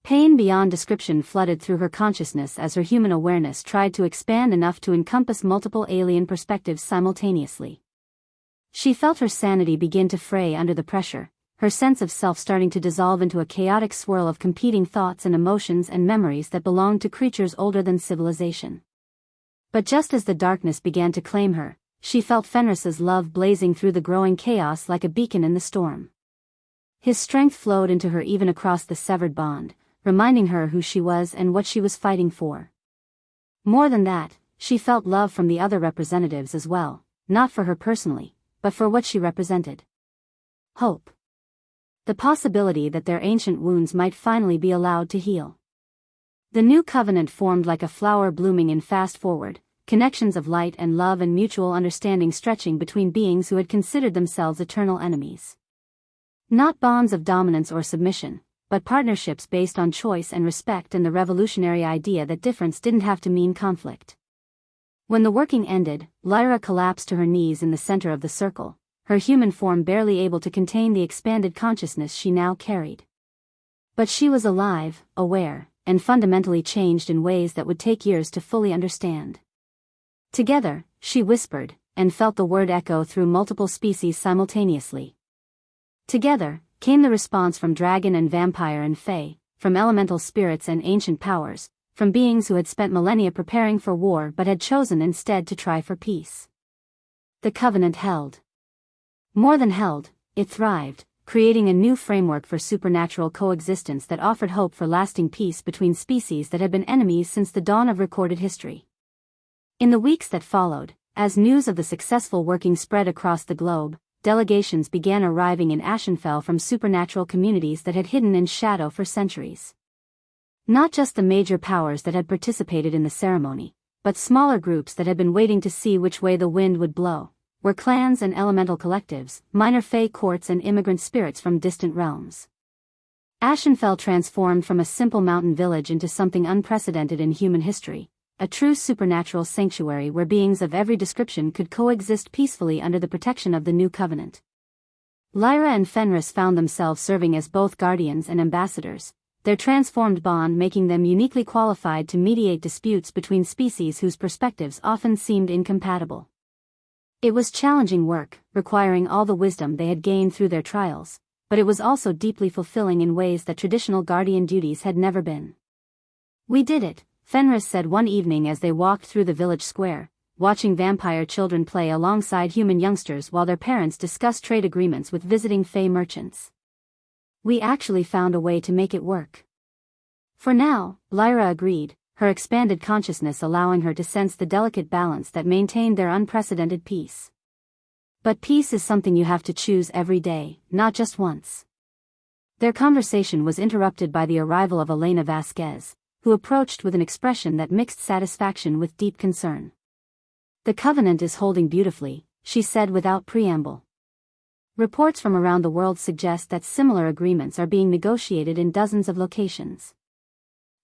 Speaker 1: Pain beyond description flooded through her consciousness as her human awareness tried to expand enough to encompass multiple alien perspectives simultaneously. She felt her sanity begin to fray under the pressure, her sense of self starting to dissolve into a chaotic swirl of competing thoughts and emotions and memories that belonged to creatures older than civilization. But just as the darkness began to claim her, she felt Fenris's love blazing through the growing chaos like a beacon in the storm. His strength flowed into her even across the severed bond, reminding her who she was and what she was fighting for. More than that, she felt love from the other representatives as well, not for her personally, but for what she represented. Hope. The possibility that their ancient wounds might finally be allowed to heal. The new covenant formed like a flower blooming in fast forward, connections of light and love and mutual understanding stretching between beings who had considered themselves eternal enemies. Not bonds of dominance or submission, but partnerships based on choice and respect and the revolutionary idea that difference didn't have to mean conflict. When the working ended, Lyra collapsed to her knees in the center of the circle, her human form barely able to contain the expanded consciousness she now carried. But she was alive, aware, and fundamentally changed in ways that would take years to fully understand. Together, she whispered, and felt the word echo through multiple species simultaneously. Together, came the response from dragon and vampire and fae, from elemental spirits and ancient powers, from beings who had spent millennia preparing for war but had chosen instead to try for peace. The covenant held. More than held, it thrived, creating a new framework for supernatural coexistence that offered hope for lasting peace between species that had been enemies since the dawn of recorded history. In the weeks that followed, as news of the successful working spread across the globe, delegations began arriving in Ashenfell from supernatural communities that had hidden in shadow for centuries. Not just the major powers that had participated in the ceremony, but smaller groups that had been waiting to see which way the wind would blow, were clans and elemental collectives, minor fae courts and immigrant spirits from distant realms. Ashenfell transformed from a simple mountain village into something unprecedented in human history, a true supernatural sanctuary where beings of every description could coexist peacefully under the protection of the new covenant. Lyra and Fenris found themselves serving as both guardians and ambassadors, their transformed bond making them uniquely qualified to mediate disputes between species whose perspectives often seemed incompatible. It was challenging work, requiring all the wisdom they had gained through their trials, but it was also deeply fulfilling in ways that traditional guardian duties had never been. "We did it," Fenris said one evening as they walked through the village square, watching vampire children play alongside human youngsters while their parents discussed trade agreements with visiting fae merchants. "We actually found a way to make it work." "For now," Lyra agreed, her expanded consciousness allowing her to sense the delicate balance that maintained their unprecedented peace. "But peace is something you have to choose every day, not just once." Their conversation was interrupted by the arrival of Elena Vasquez, who approached with an expression that mixed satisfaction with deep concern. "The covenant is holding beautifully," she said without preamble. "Reports from around the world suggest that similar agreements are being negotiated in dozens of locations."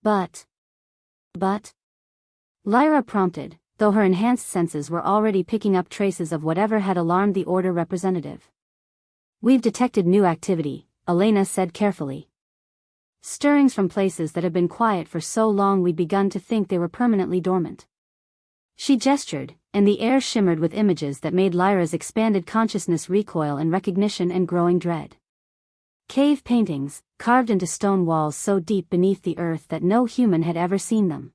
Speaker 1: But, Lyra prompted, though her enhanced senses were already picking up traces of whatever had alarmed the Order representative. "We've detected new activity," Elena said carefully. stirrings from places that have been quiet for so long we'd begun to think they were permanently dormant. She gestured, and the air shimmered with images that made Lyra's expanded consciousness recoil in recognition and growing dread. Cave paintings, carved into stone walls so deep beneath the earth that no human had ever seen them.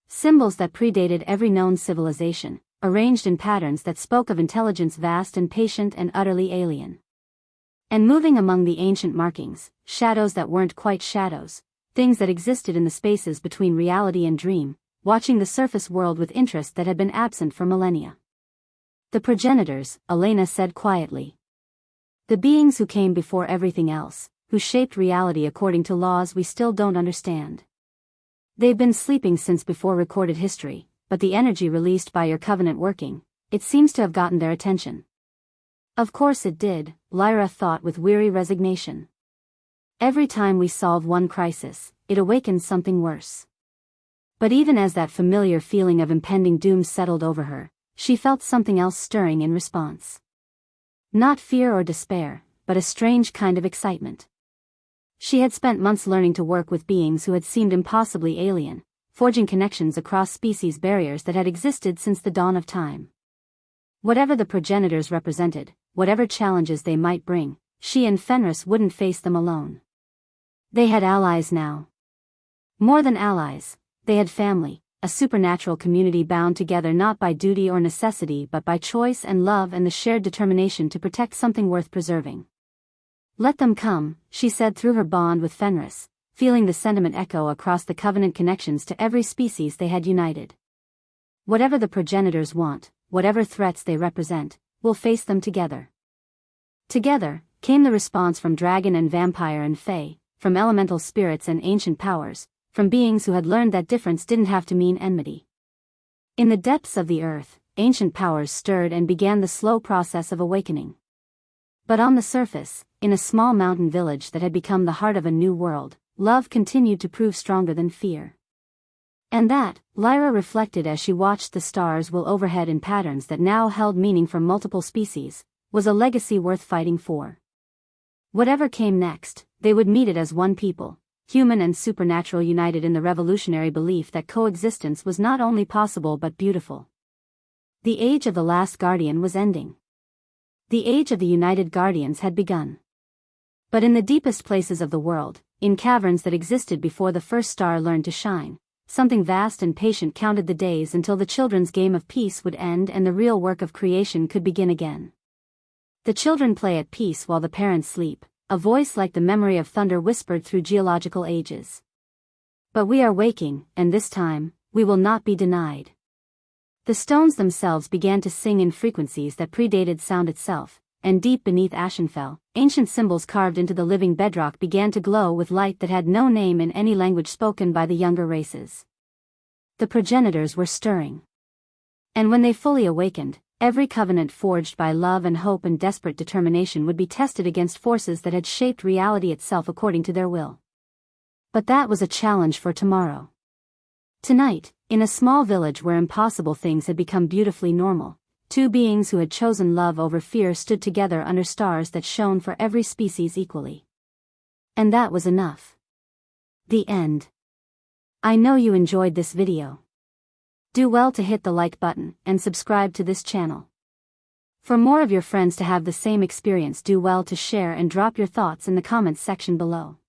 Speaker 1: Symbols that predated every known civilization, arranged in patterns that spoke of intelligence vast and patient and utterly alien. And moving among the ancient markings, shadows that weren't quite shadows, things that existed in the spaces between reality and dream, watching the surface world with interest that had been absent for millennia. The progenitors, Elena said quietly. The beings who came before everything else, who shaped reality according to laws we still don't understand. They've been sleeping since before recorded history, but the energy released by your covenant working, it seems to have gotten their attention. Of course it did, Lyra thought with weary resignation. Every time we solve one crisis, it awakens something worse. But even as that familiar feeling of impending doom settled over her, she felt something else stirring in response. Not fear or despair, but a strange kind of excitement. She had spent months learning to work with beings who had seemed impossibly alien, forging connections across species barriers that had existed since the dawn of time. Whatever the progenitors represented, whatever challenges they might bring, she and Fenris wouldn't face them alone. They had allies now. More than allies, they had family, a supernatural community bound together not by duty or necessity but by choice and love and the shared determination to protect something worth preserving. Let them come, she said through her bond with Fenris, feeling the sentiment echo across the covenant connections to every species they had united. Whatever the progenitors want, whatever threats they represent, we'll face them together. Together, came the response from dragon and vampire and fae, from elemental spirits and ancient powers, from beings who had learned that difference didn't have to mean enmity. In the depths of the earth, ancient powers stirred and began the slow process of awakening. But on the surface, in a small mountain village that had become the heart of a new world, love continued to prove stronger than fear. And that, Lyra reflected as she watched the stars wheel overhead in patterns that now held meaning for multiple species, was a legacy worth fighting for. Whatever came next, they would meet it as one people, human and supernatural, united in the revolutionary belief that coexistence was not only possible but beautiful. The age of the last guardian was ending. The age of the united guardians had begun. But in the deepest places of the world, in caverns that existed before the first star learned to shine, something vast and patient counted the days until the children's game of peace would end and the real work of creation could begin again. The children play at peace while the parents sleep, a voice like the memory of thunder whispered through geological ages. But we are waking, and this time, we will not be denied. The stones themselves began to sing in frequencies that predated sound itself, and deep beneath Ashenfell, ancient symbols carved into the living bedrock began to glow with light that had no name in any language spoken by the younger races. The progenitors were stirring. And when they fully awakened, every covenant forged by love and hope and desperate determination would be tested against forces that had shaped reality itself according to their will. But that was a challenge for tomorrow. Tonight, in a small village where impossible things had become beautifully normal, two beings who had chosen love over fear stood together under stars that shone for every species equally. And that was enough. The end. I know you enjoyed this video. Do well to hit the like button and subscribe to this channel. For more of your friends to have the same experience, do well to share and drop your thoughts in the comments section below.